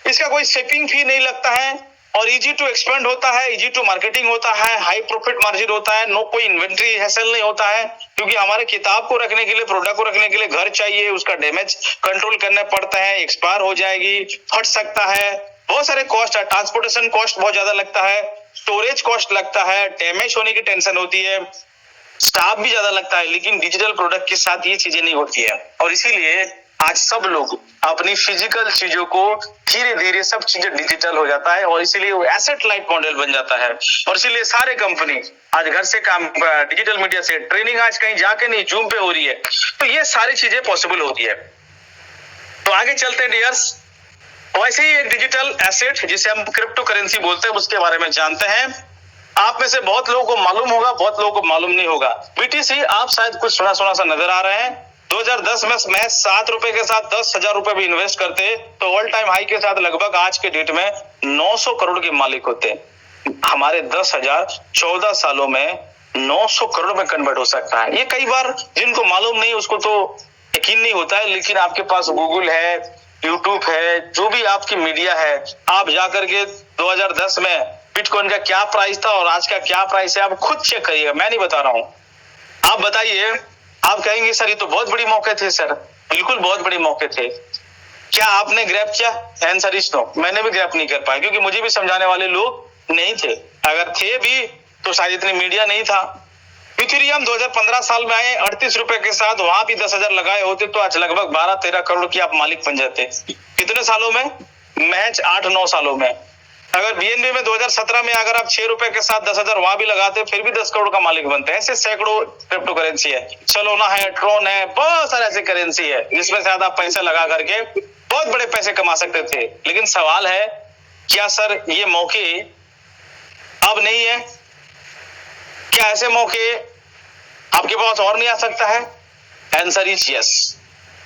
इसका कोई शिपिंग फी नहीं लगता है, और इजी टू एक्सपेंड होता है, इजी टू मार्केटिंग होता है, हाई प्रॉफिट मार्जिन होता है, नो कोई इन्वेंट्री हैसल नहीं होता है, क्योंकि हमारे किताब को रखने के लिए, प्रोडक्ट को रखने के लिए घर चाहिए, उसका डैमेज कंट्रोल करना पड़ता है, एक्सपायर हो जाएगी, फट सकता है, बहुत सारे कॉस्ट है, ट्रांसपोर्टेशन कॉस्ट बहुत ज्यादा लगता है, स्टोरेज कॉस्ट लगता है, डैमेज होने की टेंशन होती है, स्टाफ भी ज्यादा लगता है। लेकिन डिजिटल प्रोडक्ट के साथ ये चीजें नहीं होती है, और इसीलिए आज सब लोग अपनी फिजिकल चीजों को धीरे धीरे सब चीजें डिजिटल हो जाता है, और इसीलिए वो एसेट लाइट मॉडल बन जाता है। और इसीलिए सारे कंपनी आज घर से काम, डिजिटल मीडिया से ट्रेनिंग आज कहीं जाके नहीं, जूम पे हो रही है। तो ये सारी चीजें पॉसिबल होती है। तो आगे चलते हैं डियर्स, वैसे ही एक डिजिटल एसेट जिसे हम क्रिप्टो करेंसी बोलते हैं उसके बारे में जानते हैं। आप में से बहुत लोगों को मालूम होगा, बहुत लोगों को मालूम नहीं होगा। बीटीसी आप शायद कुछ सुना सा नजर आ रहे हैं। 2010 में महज 7 रुपए के साथ 10,000 रुपए भी इन्वेस्ट करते तो ऑल टाइम हाई के साथ लगभग आज के डेट में 900 करोड़ के मालिक होते। हमारे 10,000 14 सालों में 900 करोड़ में कन्वर्ट हो सकता है। ये कई बार जिनको मालूम नहीं उसको तो यकीन नहीं होता है, लेकिन आपके पास गूगल है, यूट्यूब है, जो भी आपकी मीडिया है, आप जाकर के 2010 में बिटकॉइन का क्या प्राइस था और आज का क्या प्राइस है आप खुद चेक करिएगा, मैं नहीं बता रहा हूं। आप बताइए, आप कहेंगे सर ये तो बहुत बड़ी मौके थे। सर बिल्कुल बहुत बड़ी मौके थे। क्या आपने ग्रैब किया? आंसर इज नो, मैंने भी ग्रैब नहीं कर पाया क्योंकि मुझे भी समझाने वाले लोग नहीं थे। अगर थे भी तो शायद इतनी मीडिया नहीं था। इथेरियम 2015 साल में आए 38 रुपए के साथ, वहां भी 10,000 लगाए होते तो आज लगभग 12-13 करोड़ की आप मालिक बन जाते। कितने सालों में? महज 8-9 सालों में। अगर बीएनबी में 2017 में अगर आप 6 रुपए के साथ 10,000 वहां भी लगाते फिर भी 10 करोड़ का मालिक बनते हैं। ऐसे सैकड़ों क्रिप्टो करेंसी है, सोलोना है, ट्रोन है, बहुत सारे ऐसे करेंसी है जिसमें शायद आप पैसे लगा करके बहुत बड़े पैसे कमा सकते थे। लेकिन सवाल है क्या सर ये मौके अब नहीं है? क्या ऐसे मौके आपके पास और नहीं आ सकता है? Answer is yes.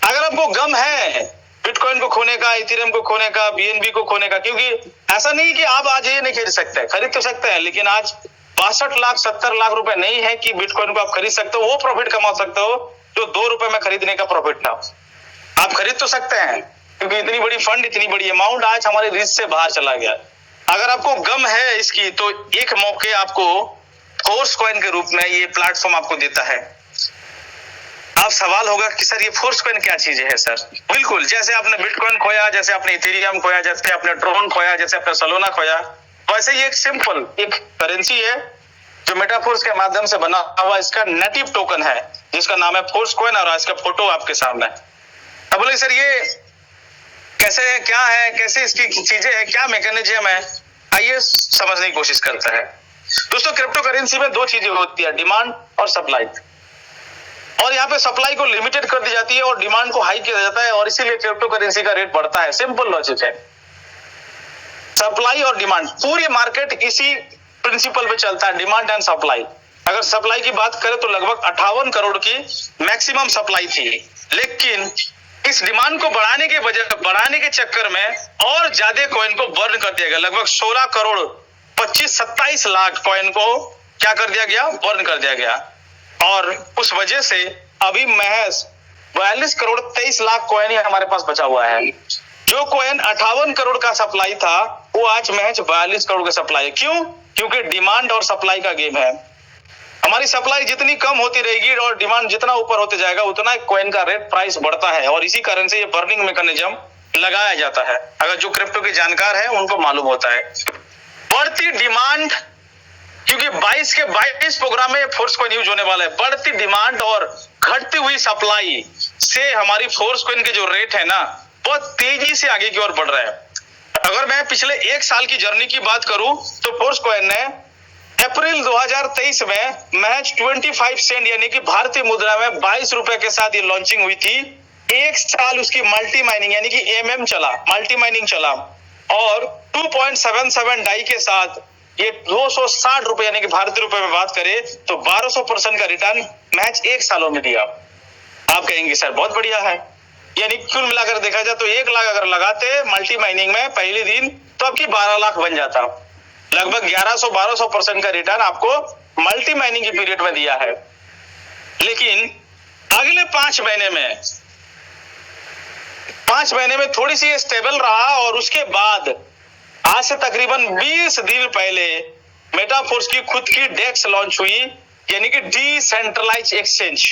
अगर आपको गम है बिटकॉइन को खोने का, इथेरियम को खोने का, बीएनबी को खोने का, क्योंकि ऐसा नहीं कि आप आज ये नहीं खरीद सकते, खरीद तो सकते हैं, लेकिन आज 62 लाख 70 लाख रुपए नहीं है कि बिटकॉइन को आप खरीद सकते हो, वो प्रॉफिट कमा सकते हो जो 2 रुपए में खरीदने का प्रॉफिट था। आप खरीद तो सकते हैं क्योंकि इतनी बड़ी फंड, इतनी बड़ी अमाउंट आज हमारी रीच से बाहर चला गया। अगर आपको गम है इसकी तो एक मौके आपको फोर्स कॉइन के रूप में ये प्लेटफॉर्म आपको देता है। आप सवाल होगा कि सर ये फोर्स कॉइन क्या चीज है? सर बिल्कुल जैसे आपने बिटकॉइन खोया, जैसे आपने इथेरियम खोया, जैसे आपने ट्रोन खोया, जैसे आपने सोलोना खोया, वैसे ही एक सिंपल एक करेंसी है जो मेटाफोर्स के माध्यम से बना हुआ इसका नेटिव टोकन है जिसका नाम है फोर्स कॉइन और इसका फोटो आपके सामने। अब बोले सर ये कैसे है, क्या है, कैसे इसकी चीजें है, क्या मैकेनिज्म है, आइए समझने की कोशिश करते हैं। दोस्तों क्रिप्टो करेंसी में 2 चीजें होती है, डिमांड और सप्लाई। और यहाँ पे सप्लाई को लिमिटेड कर दी जाती है और डिमांड को हाई किया जाता है और इसीलिए क्रिप्टो करेंसी का रेट बढ़ता है। सिंपल लॉजिक है, सप्लाई और डिमांड। पूरी मार्केट इसी प्रिंसिपल पे चलता है, डिमांड एंड सप्लाई। अगर सप्लाई की बात करें तो लगभग 58 करोड़ की मैक्सिमम सप्लाई थी, लेकिन इस डिमांड को बढ़ाने के चक्कर में और ज्यादा कॉइन को बर्न कर दिया गया। लगभग 16 करोड़ 25-27 लाख कॉइन को क्या कर दिया गया? बर्न कर दिया गया। और उस वजह से अभी महज 42 करोड़ 23 लाख कॉइन ही हमारे पास बचा हुआ है। जो कॉइन 58 करोड़ का सप्लाई था वो आज महज 42 करोड़ का सप्लाई है। क्यों? क्योंकि डिमांड और सप्लाई का गेम है। हमारी सप्लाई जितनी कम होती रहेगी और डिमांड जितना ऊपर होते जाएगा उतना कॉइन का रेट प्राइस बढ़ता है और इसी कारण से ये बर्निंग मैकेनिज्म लगाया जाता है। अगर जो क्रिप्टो के जानकार है उनको मालूम होता है। बढ़ती डिमांड, क्योंकि 22 के 22 प्रोग्राम में फोर्स कॉइन यूज होने वाला है। बढ़ती डिमांड और घटती हुई सप्लाई से हमारी फोर्स कॉइन के जो रेट है ना बहुत तेजी से आगे की ओर बढ़ रहा है। अगर मैं पिछले 1 साल की जर्नी की बात करूं तो फोर्स कॉइन ने अप्रैल 2023 में महज 25 सेंट यानी कि भारतीय मुद्रा में 22 रुपए के साथ ये लॉन्चिंग हुई थी। 1 साल उसकी मल्टी माइनिंग यानी कि एमएम चला, मल्टी माइनिंग चला और 2.77 डाई के साथ ये 260 रुपए यानी कि भारतीय रुपए में बात करें तो 1200% का रिटर्न महज 1 सालों में दिया। आप कहेंगे सर बहुत बढ़िया है, यानी कुल मिलाकर देखा जाए तो 1 लाख अगर लगाते मल्टी माइनिंग में पहले दिन तो आपकी 12 लाख बन जाता। लगभग 1100-1200% का रिटर्न आपको मल्टी माइनिंग की पीरियड में दिया है। लेकिन अगले 5 महीने में थोड़ी सी स्टेबल रहा और उसके बाद आज से तकरीबन 20 दिन पहले मेटाफोर्स की खुद की डेक्स लॉन्च हुई यानी कि डिसेंट्रलाइज्ड एक्सचेंज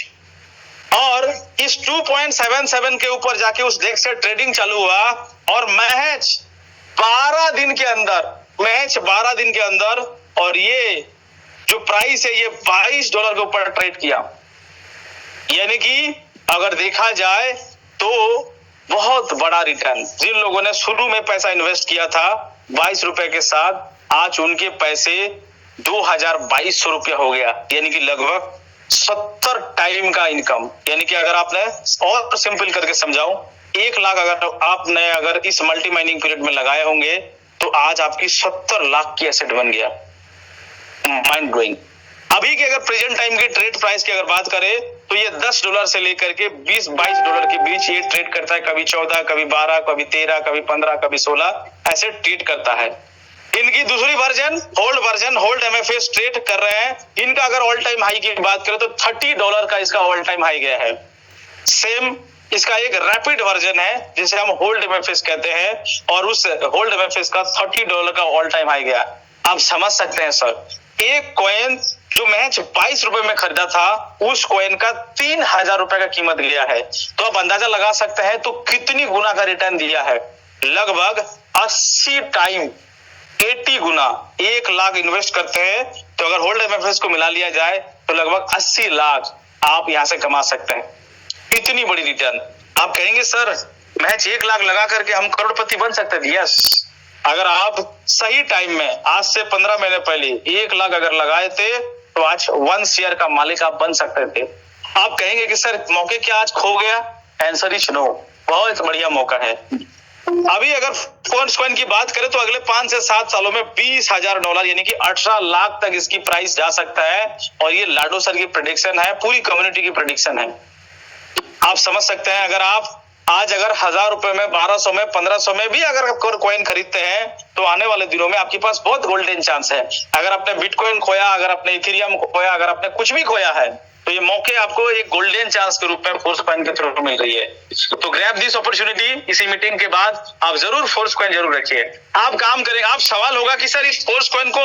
और इस 2.77 के ऊपर जाके उस डेक्स से ट्रेडिंग चालू हुआ और महज 12 दिन के अंदर और ये जो प्राइस है ये $22 के ऊपर ट्रेड किया। यानी कि अगर देखा जाए तो बहुत बड़ा रिटर्न। जिन लोगों ने शुरू में पैसा इन्वेस्ट किया था 22 रुपए के साथ आज उनके पैसे 2200 रुपया हो गया, यानी कि लगभग 70 टाइम का इनकम। यानी कि अगर आपने और सिंपल करके समझाऊं 1 लाख अगर इस मल्टी माइनिंग पीरियड में लगाए होंगे तो आज आपकी 70 लाख की एसेट बन गया। Mind blowing. अभी के अगर प्रेजेंट टाइम के ट्रेड प्राइस की अगर बात करें तो ये $10 से लेकर के $20-22 के बीच ये ट्रेड करता है। कभी 14, कभी 12, कभी 13, कभी 15, कभी 16 ऐसे ट्रेड करता है। इनकी दूसरी वर्जन होल्ड एमएफएस ट्रेड कर रहे हैं। इनका अगर ऑल टाइम हाई की बात करें तो $30 का इसका ऑल टाइम हाई गया है। सेम इसका एक रैपिड वर्जन है जिसे हम होल्ड एमएफएस कहते हैं और उस होल्ड एमएफएस का $30 का ऑल टाइम हाई गया। आप समझ सकते हैं सर, एक कॉइन जो महज 22 रुपए में खरीदा था उस कॉइन का 3000 रुपए का कीमत गया है। तो आप अंदाजा लगा सकते हैं तो कितनी गुना का रिटर्न दिया है। लगभग 80 टाइम 80 गुना। 1 लाख इन्वेस्ट करते हैं तो अगर होल्ड एमएफएस को मिला लिया जाए तो लगभग 80 लाख आप यहां से कमा सकते हैं। इतनी बड़ी रिटर्न। आप कहेंगे सर महज 1 लाख लगा करके हम करोड़पति बन सकते हैं। यस, अगर आप सही टाइम में आज से 15 महीने पहले 1 लाख अगर लगाए थे तो आज 1 शेयर का मालिक आप बन सकते थे। आप कहेंगे कि सर मौके क्या आज खो गया? आंसर इज नो, बहुत बढ़िया मौका है। अभी अगर फोर्स कॉइन की बात करें तो अगले 5 से 7 सालों में $20,000 यानी कि 18 लाख तक इसकी प्राइस जा सकता है। और ये लाडो सर की प्रेडिक्शन है, पूरी कम्युनिटी की प्रेडिक्शन है। आप समझ सकते हैं अगर आप आज अगर 1000 रुपए में 1200 में 1500 में भी अगर आप कॉइन खरीदते हैं तो आने वाले दिनों में आपके पास बहुत गोल्डन चांस है। अगर आपने बिटकॉइन खोया, अगर आपने इथेरियम खोया, अगर आपने कुछ भी खोया है तो ये मौके आपको एक गोल्डन चांस के रूप में फोर्स कॉइन के थ्रू मिल रही है। तो ग्रैब दिस अपॉर्चुनिटी। इसी मीटिंग के बाद आप जरूर फोर्स कॉइन जरूर रखिए। आप काम करेंगे। आप सवाल होगा कि सर इस फोर्स कॉइन को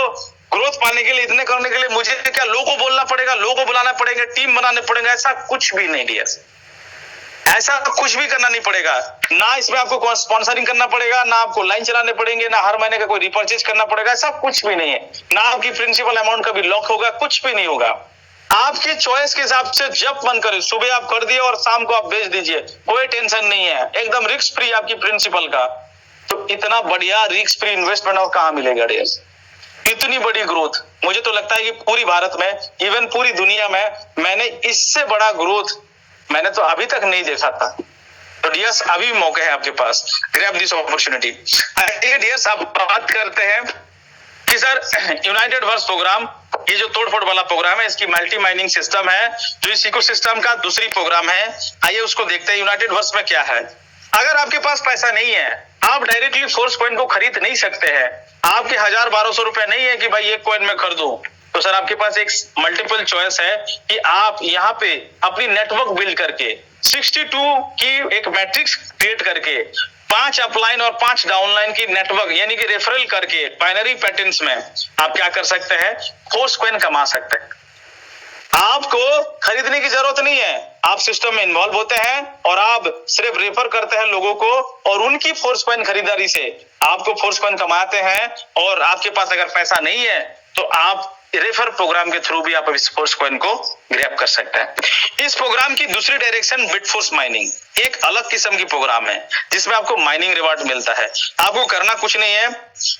ग्रोथ पाने के लिए, इतने करने के लिए मुझे क्या लोगों को बोलना पड़ेगा, लोगों को बुलाना पड़ेगा, टीम बनाने पड़ेगा? ऐसा कुछ भी नहीं डियर, ऐसा कुछ भी करना नहीं पड़ेगा। ना इसमें आपको स्पॉन्सरिंग करना पड़ेगा, ना आपको लाइन चलाने पड़ेंगे, ना हर महीने का कोई रिपर्चेज करना पड़ेगा। ऐसा कुछ भी नहीं है। ना आपकी प्रिंसिपल अमाउंट कभी लॉक होगा, कुछ भी नहीं होगा। आपकी चॉइस के हिसाब से जब मन करे सुबह आप कर दिए और शाम को आप बेच दीजिए, कोई टेंशन नहीं है। एकदम रिस्क फ्री आपकी प्रिंसिपल का। तो इतना बढ़िया रिस्क फ्री इन्वेस्टमेंट और कहां मिलेगा डियर? इतनी बड़ी ग्रोथ मुझे तो लगता है कि पूरी भारत में, इवन पूरी दुनिया में मैंने इससे बड़ा ग्रोथ मैंने तो अभी तक नहीं देखा था। तो डियर्स अभी मौका है आपके पास, ग्रैब दिस अपॉर्चुनिटी। डियर्स आप बात करते हैं कि सर यूनाइटेड वर्स प्रोग्राम, ये जो तोड़फोड़ वाला प्रोग्राम है, इसकी मल्टी माइनिंग सिस्टम है जो इस इकोसिस्टम का दूसरी प्रोग्राम है। आइए उसको देखते हैं यूनाइटेड वर्स में क्या है। अगर आपके पास पैसा नहीं है, आप डायरेक्टली फोर्स कॉइन को खरीद नहीं सकते हैं। आपके 1000-1200 रुपए नहीं है कि भाई एक कॉइन में खरीदूं। तो सर आपके पास एक मल्टीपल चॉइस है कि आप यहाँ पे अपनी नेटवर्क बिल्ड करके 62 की एक मैट्रिक्स क्रिएट करके 5 अपलाइन और 5 डाउनलाइन की नेटवर्क यानी कि रेफरल करके बाइनरी पैटर्न्स में आप क्या कर सकते हैं? फोर्स कॉइन कमा सकते हैं। आपको खरीदने की जरूरत नहीं है। आप सिस्टम में इन्वॉल्व होते हैं और आप सिर्फ रेफर करते हैं लोगों को और उनकी फोर्स कॉइन खरीदारी से आपको फोर्स कॉइन कमाते हैं। और आपके पास अगर पैसा नहीं है तो आप रेफर प्रोग्राम के थ्रू भी आप इस फोर्स कॉइन को ग्रैब कर सकते हैं। इस प्रोग्राम की दूसरी डायरेक्शन बिटफोर्स माइनिंग, एक अलग किस्म की प्रोग्राम है जिसमें आपको माइनिंग रिवार्ड मिलता है। आपको करना कुछ नहीं है।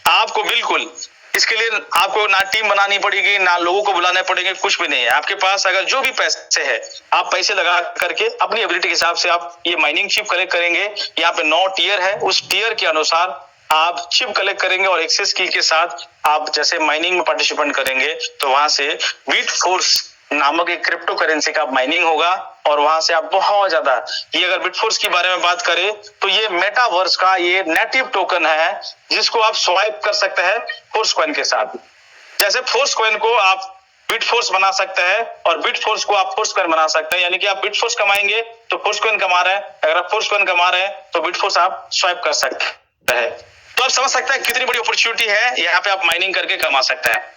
आपको बिल्कुल इसके लिए आपको ना टीम बनानी पड़ेगी, ना लोगों को बुलाने पड़ेंगे, कुछ भी नहीं है। आपके पास अगर जो भी पैसे है आप पैसे लगा करके अपनी एबिलिटी के हिसाब से आप ये माइनिंग चिप कलेक्ट करेंगे। यहाँ पे 9 टियर है, उस टियर के अनुसार आप चिप कलेक्ट करेंगे और एक्सेस की के साथ आप जैसे माइनिंग में पार्टिसिपेट करेंगे तो वहां से बिटफोर्स नामक एक क्रिप्टो करेंसी का माइनिंग होगा और वहां से आप बहुत ज्यादा, ये अगर बिटफोर्स के बारे में बात करें तो ये मेटावर्स का ये नेटिव टोकन है जिसको आप स्वाइप कर सकते हैं फोर्स कॉइन के साथ। जैसे फोर्स कॉइन को आप बिटफोर्स बना सकते हैं और बिटफोर्स को आप फोर्स कॉइन बना सकते हैं। यानी कि आप बिटफोर्स कमाएंगे तो फोर्स कॉइन कमा रहे हैं, अगर आप फोर्स कॉइन कमा रहे हैं तो बिटफोर्स आप स्वाइप कर सकते हैं। तो आप समझ सकते हैं कितनी बड़ी अपॉर्चुनिटी है, यहाँ पे आप माइनिंग करके कमा सकते हैं।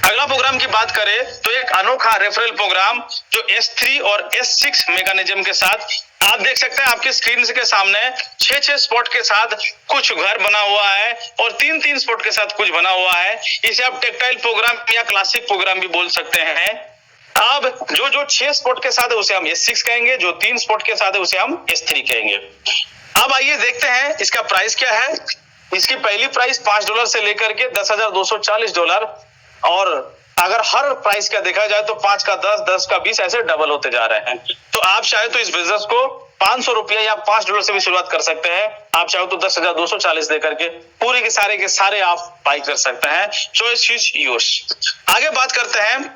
अगला प्रोग्राम की बात करें तो एक अनोखा रेफरल प्रोग्राम जो S3 और S6 मैकेनिज्म के साथ आप देख सकते हैं आपके स्क्रीन के सामने 6 स्पॉट के साथ कुछ घर बना हुआ है और 3 स्पॉट के साथ कुछ बना हुआ है। इसे आप टेक्टाइल प्रोग्राम या क्लासिक प्रोग्राम भी बोल सकते हैं। अब जो 6 स्पॉट के साथ है उसे हम S6 कहेंगे, जो 3 स्पॉट के साथ है उसे हम S3 कहेंगे। अब आइए देखते हैं इसका प्राइस क्या है। इसकी पहली प्राइस $5 से लेकर के $10,240 और अगर हर प्राइस का देखा जाए तो 5 का 10, 10 का 20 ऐसे डबल होते जा रहे हैं। तो आप चाहे तो इस बिजनेस को 500 रुपया या $5 से भी शुरुआत कर सकते हैं। आप चाहो तो 10,240 दे करके पूरे के सारे आप बाई कर सकते हैं। Choice is yours. आगे बात करते हैं,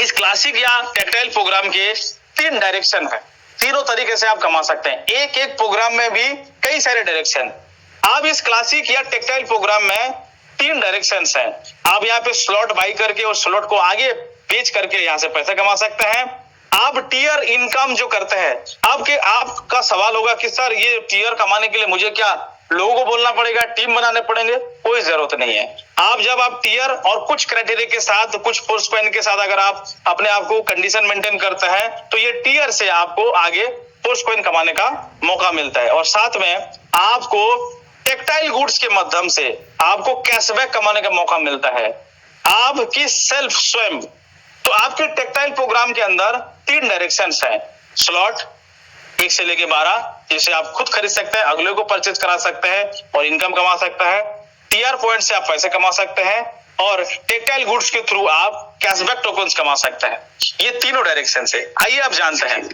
इस क्लासिक या टेक्टाइल प्रोग्राम के 3 डायरेक्शन है, तीनों तरीके से आप कमा सकते हैं। एक एक प्रोग्राम में भी कई सारे डायरेक्शन। आप इस क्लासिक या टेक्टाइल प्रोग्राम में 3 डायरेक्शन हैं। आप यहाँ पे स्लॉट बाई करके और स्लॉट को आगे बेच करके यहाँ से पैसे कमा सकते हैं। आप टीयर इनकम जो करते हैं, आपका सवाल होगा कि सर ये टीयर कमाने के लिए मुझे क्या लोगों को बोलना पड़ेगा, टीम बनाने पड़ेंगे? कोई जरूरत नहीं है। जब आप टीयर और कुछ क्राइटेरिया के साथ, कुछ फोर्स पॉइंट के साथ अगर आप अपने आप को कंडीशन मेंटेन करते हैं तो ये टीयर से आपको आगे फोर्स पॉइंट कमाने का मौका मिलता है। और साथ में आपको टेक्टाइल गुड्स के माध्यम से आपको कैशबैक कमाने का मौका मिलता है। आपकी सेल्फ स्वयं, तो आपके टेक्टाइल प्रोग्राम के अंदर 3 डायरेक्शंस हैं। स्लॉट 1 से लेके 12, जिसे आप खुद खरीद सकते हैं, अगले को परचेज करा सकते हैं और इनकम कमा सकते हैं। टीआर पॉइंट से आप पैसे कमा सकते हैं और टेक्टाइल गुड्स के थ्रू आप कैशबैक टोकन्स कमा सकते हैं। ये तीनों डायरेक्शन से आइए आप जानते हैं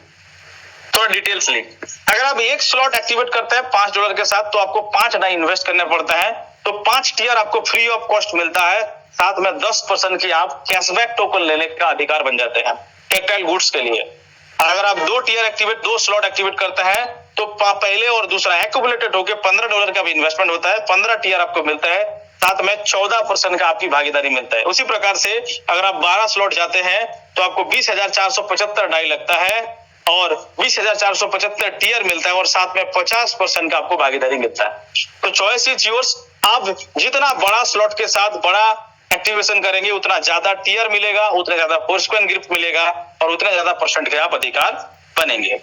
थोड़ा डिटेल्स ले। अगर आप एक स्लॉट एक्टिवेट करते हैं $5 के साथ तो आपको 5 डाई इन्वेस्ट करने पड़ता है, तो 5 टीयर आपको फ्री ऑफ कॉस्ट मिलता है। साथ में 10% की आप कैशबैक टोकन लेने का अधिकार बन जाते हैं टेक्टाइल गुड्स के लिए। अगर आप 2 स्लॉट एक्टिवेट करते हैं तो पहले और दूसरा एक्यूमुलेटेड होकर $15 का भी इन्वेस्टमेंट होता है, 15 टीयर आपको मिलता है, साथ में 14% का आपकी भागीदारी मिलता है। उसी प्रकार से अगर आप 12 स्लॉट जाते हैं तो आपको 20,475 डाई लगता है और 20,475 टीयर मिलता है और साथ में 50% का आपको भागीदारी मिलता है। तो चॉइस इज योर्स। आप जितना बड़ा स्लॉट के साथ बड़ा एक्टिवेशन करेंगे उतना ज्यादा टीयर मिलेगा, उतना ज्यादा फोर्स पॉइंट गिफ्ट मिलेगा और उतना ज्यादा परसेंट के आप अधिकार बनेंगे।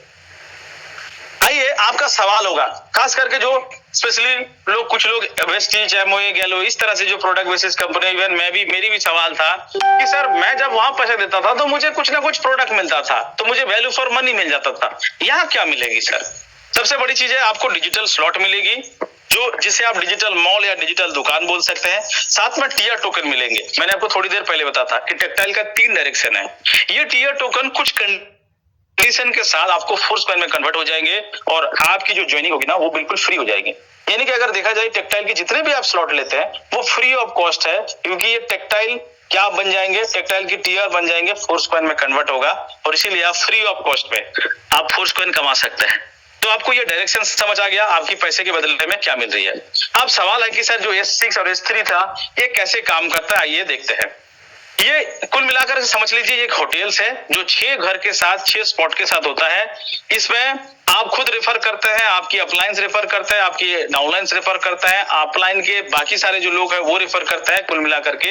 आइए, आपका सवाल होगा, खास करके जो स्पेशली कुछ लोग वेस्टीज, एमओए, गैलो, इस तरह से जो प्रोडक्ट बेसिस कंपनी, इवन मेरी भी सवाल था कि सर मैं जब वहां पैसे देता था तो मुझे कुछ ना कुछ प्रोडक्ट मिलता था, तो मुझे वैल्यू फॉर मनी मिल जाता था, यहाँ क्या मिलेगी सर? सबसे बड़ी चीज है, आपको डिजिटल स्लॉट मिलेगी, जिसे आप डिजिटल मॉल या डिजिटल दुकान बोल सकते हैं। साथ में टीयर टोकन मिलेंगे। मैंने आपको थोड़ी देर पहले बताया था कि टेक्टाइल का 3 डायरेक्शन है। ये टीयर टोकन कुछ कंडीशन के साथ आपको फोर्स पॉइंट में कन्वर्ट हो जाएंगे और आपकी जो ज्वाइनिंग होगी ना वो बिल्कुल फ्री हो जाएगी। यानी कि अगर देखा जाए टेक्टाइल के जितने भी आप स्लॉट लेते हैं वो फ्री ऑफ कॉस्ट है, क्योंकि ये टेक्टाइल क्या बन जाएंगे, टेक्टाइल की टीयर बन जाएंगे, फोर्स पॉइंट में कन्वर्ट होगा और इसीलिए आप फ्री ऑफ कॉस्ट में आप फोर्स पॉइंट कमा सकते हैं। तो आपको ये डायरेक्शन समझ आ गया, आपकी पैसे के बदले में क्या मिल रही है। अब सवाल है कि सर जो S6 और S3 था ये कैसे काम करता है, आइए देखते हैं। ये कुल मिलाकर समझ लीजिए एक होटल्स है जो 6 घर के साथ 6 स्पॉट के साथ होता है। इसमें आप खुद रेफर करते हैं, आपकी अपलाइंस रेफर करते हैं, आपकी डाउनलाइंस रेफर करता है, अपलाइन के बाकी सारे जो लोग हैं वो रेफर करते हैं। कुल मिलाकर के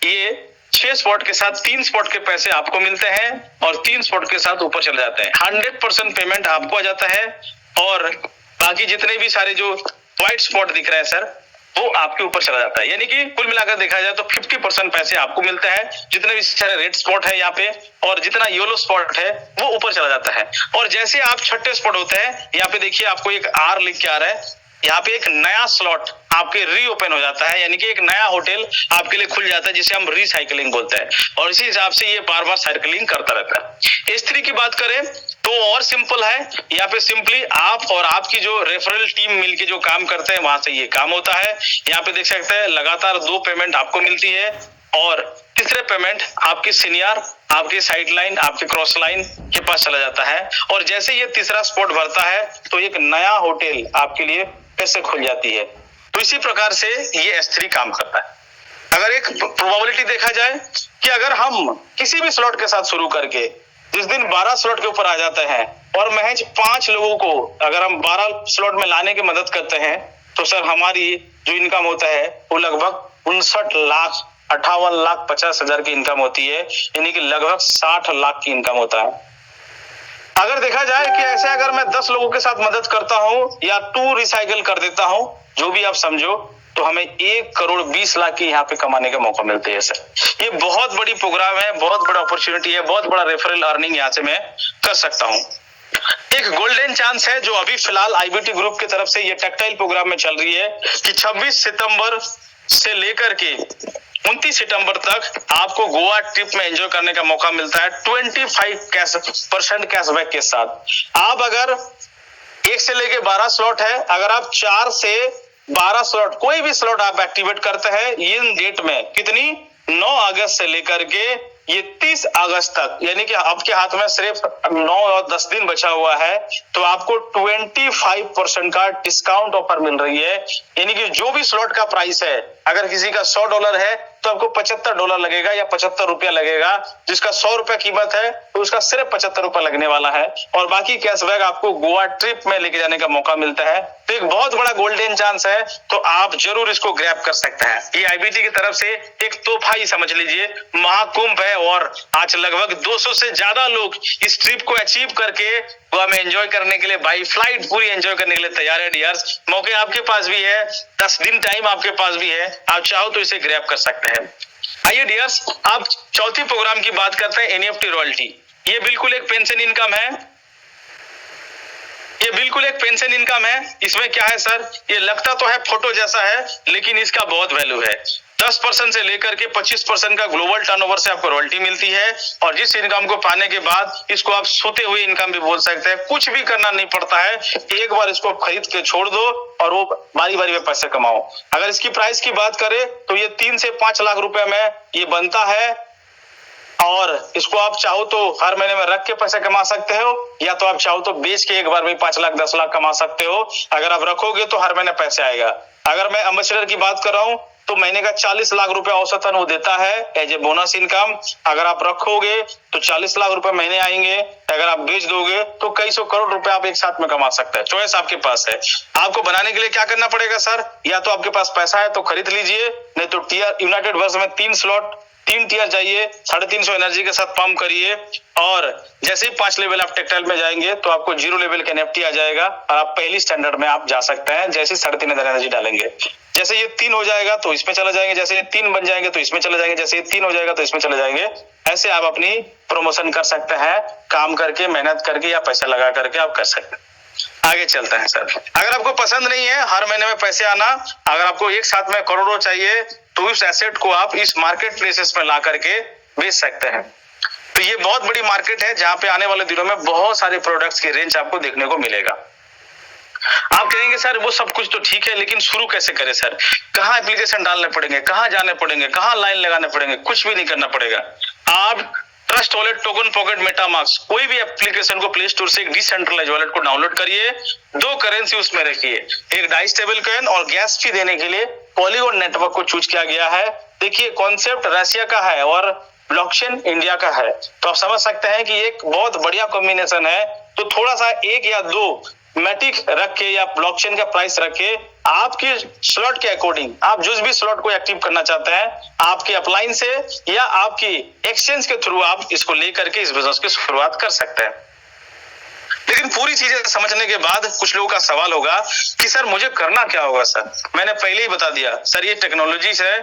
ये 6 स्पॉट के साथ 3 स्पॉट के पैसे आपको मिलते हैं और 3 स्पॉट के साथ ऊपर चले जाते हैं। 100% पेमेंट आपको आ जाता है और बाकी जितने भी सारे जो व्हाइट स्पॉट दिख रहे हैं सर वो आपके ऊपर चला जाता है। यानी कि कुल मिलाकर देखा जाए तो 50% पैसे आपको मिलते हैं, जितने भी सारे रेड स्पॉट है यहाँ पे और जितना येलो स्पॉट है वो ऊपर चला जाता है। और जैसे आप छठे स्पॉट होते हैं, यहाँ पे देखिए आपको एक R लिख के आ रहा है, यहाँ पे एक नया स्लॉट आपके रीओपन हो जाता है, यानी कि एक नया होटल आपके लिए खुल जाता है, जिसे हम रीसाइकलिंग बोलते हैं और इसी हिसाब से ये बार बार साइकिलिंग करता रहता है। S3 की बात करें तो और सिंपल है, यहाँ पे सिंपली आप और आपकी जो रेफरल टीम मिलके जो काम करते हैं वहां से ये काम होता है। यहाँ पे देख सकते हैं लगातार 2 पेमेंट आपको मिलती है और तीसरे पेमेंट आपकी सीनियर, आपकी साइड लाइन, आपके क्रॉस लाइन के पास चला जाता है और जैसे ये तीसरा स्पॉट भरता है तो एक नया होटल आपके लिए कैसे खुल जाती है। तो इसी प्रकार से ये S3 काम करता है। अगर एक प्रोबेबिलिटी देखा जाए कि अगर हम किसी भी स्लॉट के साथ शुरू करके जिस दिन 12 स्लॉट के ऊपर आ जाते हैं और महज 5 लोगों को अगर हम 12 स्लॉट में लाने की मदद करते हैं तो सर हमारी जो इनकम होता है वो लगभग 59,58,50,000 की इनकम होती है, यानी कि लगभग 60 लाख की इनकम होता है। अगर देखा जाए कि ऐसे अगर मैं 10 लोगों के साथ मदद करता हूं या 2 रिसाइकल कर देता हूं, जो भी आप समझो, तो हमें 1,20,00,000 की यहाँ पे कमाने का मौका मिलते है सर। ये बहुत बड़ी प्रोग्राम है, बहुत बड़ा अपॉर्चुनिटी है, बहुत बड़ा रेफरल अर्निंग यहाँ से मैं कर सकता हूँ। एक गोल्डन चांस है जो अभी फिलहाल IBT ग्रुप की तरफ से ये टेक्टाइल प्रोग्राम में चल रही है कि 26 सितंबर से लेकर के 29 सितंबर तक आपको गोवा ट्रिप में एंजॉय करने का मौका मिलता है 25% कैशबैक के साथ। आप अगर 1 से लेके 12 स्लॉट है। अगर आप 4 से 12 स्लॉट कोई भी स्लॉट आप एक्टिवेट करते हैं इन डेट में, कितनी 9 अगस्त से लेकर के ये 30 अगस्त तक, यानी कि आपके हाथ में सिर्फ 9 और 10 दिन बचा हुआ है, तो आपको 25% का डिस्काउंट ऑफर मिल रही है। यानी कि जो भी स्लॉट का प्राइस है, अगर किसी का $100 है तो आपको $75 लगेगा या 75 रुपया लगेगा। जिसका 100 रुपया कीमत है तो उसका सिर्फ 75 रुपया लगने वाला है, और बाकी कैशबैक आपको गोवा ट्रिप में लेके जाने का मौका मिलता है। तो एक बहुत बड़ा गोल्डन चांस है, तो आप जरूर इसको ग्रैब कर सकते हैं। ये आईबीटी की तरफ से एक तोहफा ही समझ लीजिए। महाकुंभ है और आज लगभग 200 से ज्यादा लोग इस ट्रिप को अचीव करके गोवा में एंजॉय करने के लिए बाई फ्लाइट पूरी एंजॉय करने के लिए तैयार है डियर्स। मौके आपके पास भी है, 10 दिन टाइम आपके पास भी है, आप चाहो तो इसे ग्रैब कर सकते हैं। आइए डियर्स, आप चौथी प्रोग्राम की बात करते हैं, एनईएफटी रॉयल्टी। ये बिल्कुल एक पेंशन इनकम है, ये बिल्कुल एक पेंशन इनकम है। इसमें क्या है सर, ये लगता तो है फोटो जैसा है, लेकिन इसका बहुत वैल्यू है। 10% से लेकर के 25% का ग्लोबल टर्नओवर से आपको रॉयल्टी मिलती है, और जिस इनकम को पाने के बाद इसको आप सोते हुए इनकम भी बोल सकते हैं। कुछ भी करना नहीं पड़ता है, एक बार इसको खरीद के छोड़ दो और वो बारी बारी में पैसे कमाओ। अगर इसकी प्राइस की बात करें तो ये 3 से 5 लाख रुपए में ये बनता है, और इसको आप चाहो तो हर महीने में रख के पैसे कमा सकते हो, या तो आप चाहो तो बेच के एक बार में 5 लाख 10 लाख कमा सकते हो। अगर आप रखोगे तो हर महीने पैसे आएगा। अगर मैं एम्बेसडर की बात कर रहा हूं तो महीने का 40 लाख रुपए औसतन वो देता है एज ए बोनस इनकम। अगर आप रखोगे तो 40 लाख रुपए महीने आएंगे, अगर आप बेच दोगे तो कई सौ करोड़ रुपए आप एक साथ में कमा सकते हैं। चॉइस आपके पास है। आपको बनाने के लिए क्या करना पड़ेगा सर, या तो आपके पास पैसा है तो खरीद लीजिए, नहीं तो टीयर यूनाइटेड वर्स में 3 स्लॉट 3 टीयर जाइए, 350 एनर्जी के साथ पंप करिए, और जैसे ही 5 लेवल आप टेक्टाइल में जाएंगे तो आपको 0 लेवल का एनएफटी आ जाएगा, और आप पहली स्टैंडर्ड में आप जा सकते हैं। जैसे 3,500 एनर्जी डालेंगे, जैसे ये 3 हो जाएगा तो इसमें चले जाएंगे, जैसे ये 3 बन जाएंगे तो इसमें चले जाएंगे, जैसे ये 3 हो जाएगा तो इसमें चले जाएंगे। ऐसे आप अपनी प्रमोशन कर सकते हैं, काम करके, मेहनत करके या पैसा लगा करके आप कर सकते हैं। आगे चलते हैं सर। अगर आपको पसंद नहीं है हर महीने में पैसे आना, अगर आपको एक साथ में करोड़ों चाहिए, तो इस एसेट को आप इस मार्केट प्लेसेस में ला करके बेच सकते हैं। तो ये बहुत बड़ी मार्केट है जहां पे आने वाले दिनों में बहुत सारे प्रोडक्ट्स की रेंज आपको देखने को मिलेगा। आप कहेंगे सर वो सब कुछ तो ठीक है, लेकिन शुरू कैसे करें सर, कहाँ एप्लीकेशन डालने पड़ेंगे, कहाँ जाने पड़ेंगे, कहाँ लाइन लगाने पड़ेंगे, कुछ भी नहीं करना पड़ेगा। आप trust wallet, token pocket, MetaMask कोई भी एप्लीकेशन को प्ले स्टोर से एक डिसेंट्रलाइज वॉलेट को डाउनलोड करिए, 2 करेंसी उसमें रखिए, एक डाई स्टेबल कॉइन और गैस फी देने के लिए पॉलीगॉन नेटवर्क को चूज किया गया है। देखिए कॉन्सेप्ट रशिया का है और ब्लॉकचेन इंडिया का है, तो आप समझ सकते हैं कि एक बहुत बढ़िया कॉम्बिनेशन है। तो थोड़ा सा 1 या 2 मैटिक रख के या ब्लॉकचेन का प्राइस रख के आपके स्लॉट के अकॉर्डिंग आप जिस भी स्लॉट को एक्टिव करना चाहते हैं, आपके अपलाइन से या आपकी एक्सचेंज के थ्रू आप इसको लेकर के इस बिजनेस की शुरुआत कर सकते हैं। लेकिन पूरी चीजें समझने के बाद कुछ लोगों का सवाल होगा कि सर मुझे करना क्या होगा सर। मैंने पहले ही बता दिया सर, ये टेक्नोलॉजी है,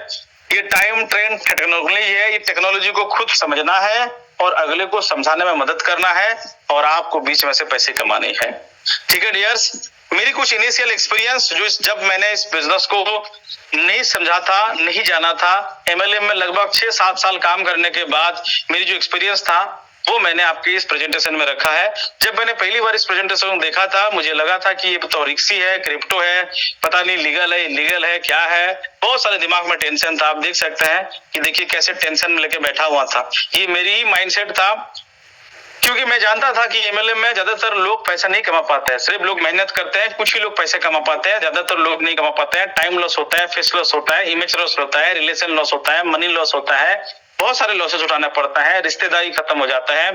ये टाइम ट्रेंड टेक्नोलॉजी है, ये टेक्नोलॉजी को खुद समझना है और अगले को समझाने में मदद करना है, और आपको बीच में से पैसे कमाने हैं। ठीक है डियर्स, मेरी कुछ इनिशियल एक्सपीरियंस जो जब मैंने इस बिजनेस को नहीं समझा था, नहीं जाना था, एमएलएम में लगभग 6-7 साल काम करने के बाद मेरी जो एक्सपीरियंस था वो मैंने आपके इस प्रेजेंटेशन में रखा है। जब मैंने पहली बार इस प्रेजेंटेशन को देखा था, मुझे लगा था कि ये तो रिक्सी है, क्रिप्टो है, पता नहीं लीगल है, इलीगल है, क्या है, बहुत सारे दिमाग में टेंशन था। आप देख सकते हैं कि देखिए कैसे टेंशन लेके बैठा हुआ था। ये मेरी ही माइंडसेट था, क्योंकि मैं जानता था कि एमएलएम में ज्यादातर लोग पैसा नहीं कमा पाते हैं, सिर्फ लोग मेहनत करते हैं, कुछ ही लोग पैसे कमा पाते हैं, ज्यादातर लोग नहीं कमा पाते हैं। टाइम लॉस होता है, फेस लॉस होता है, इमेज लॉस होता है, रिलेशन लॉस होता है, मनी लॉस होता है, बहुत सारे लॉसेस उठाना पड़ता है, रिश्तेदारी खत्म हो जाता है,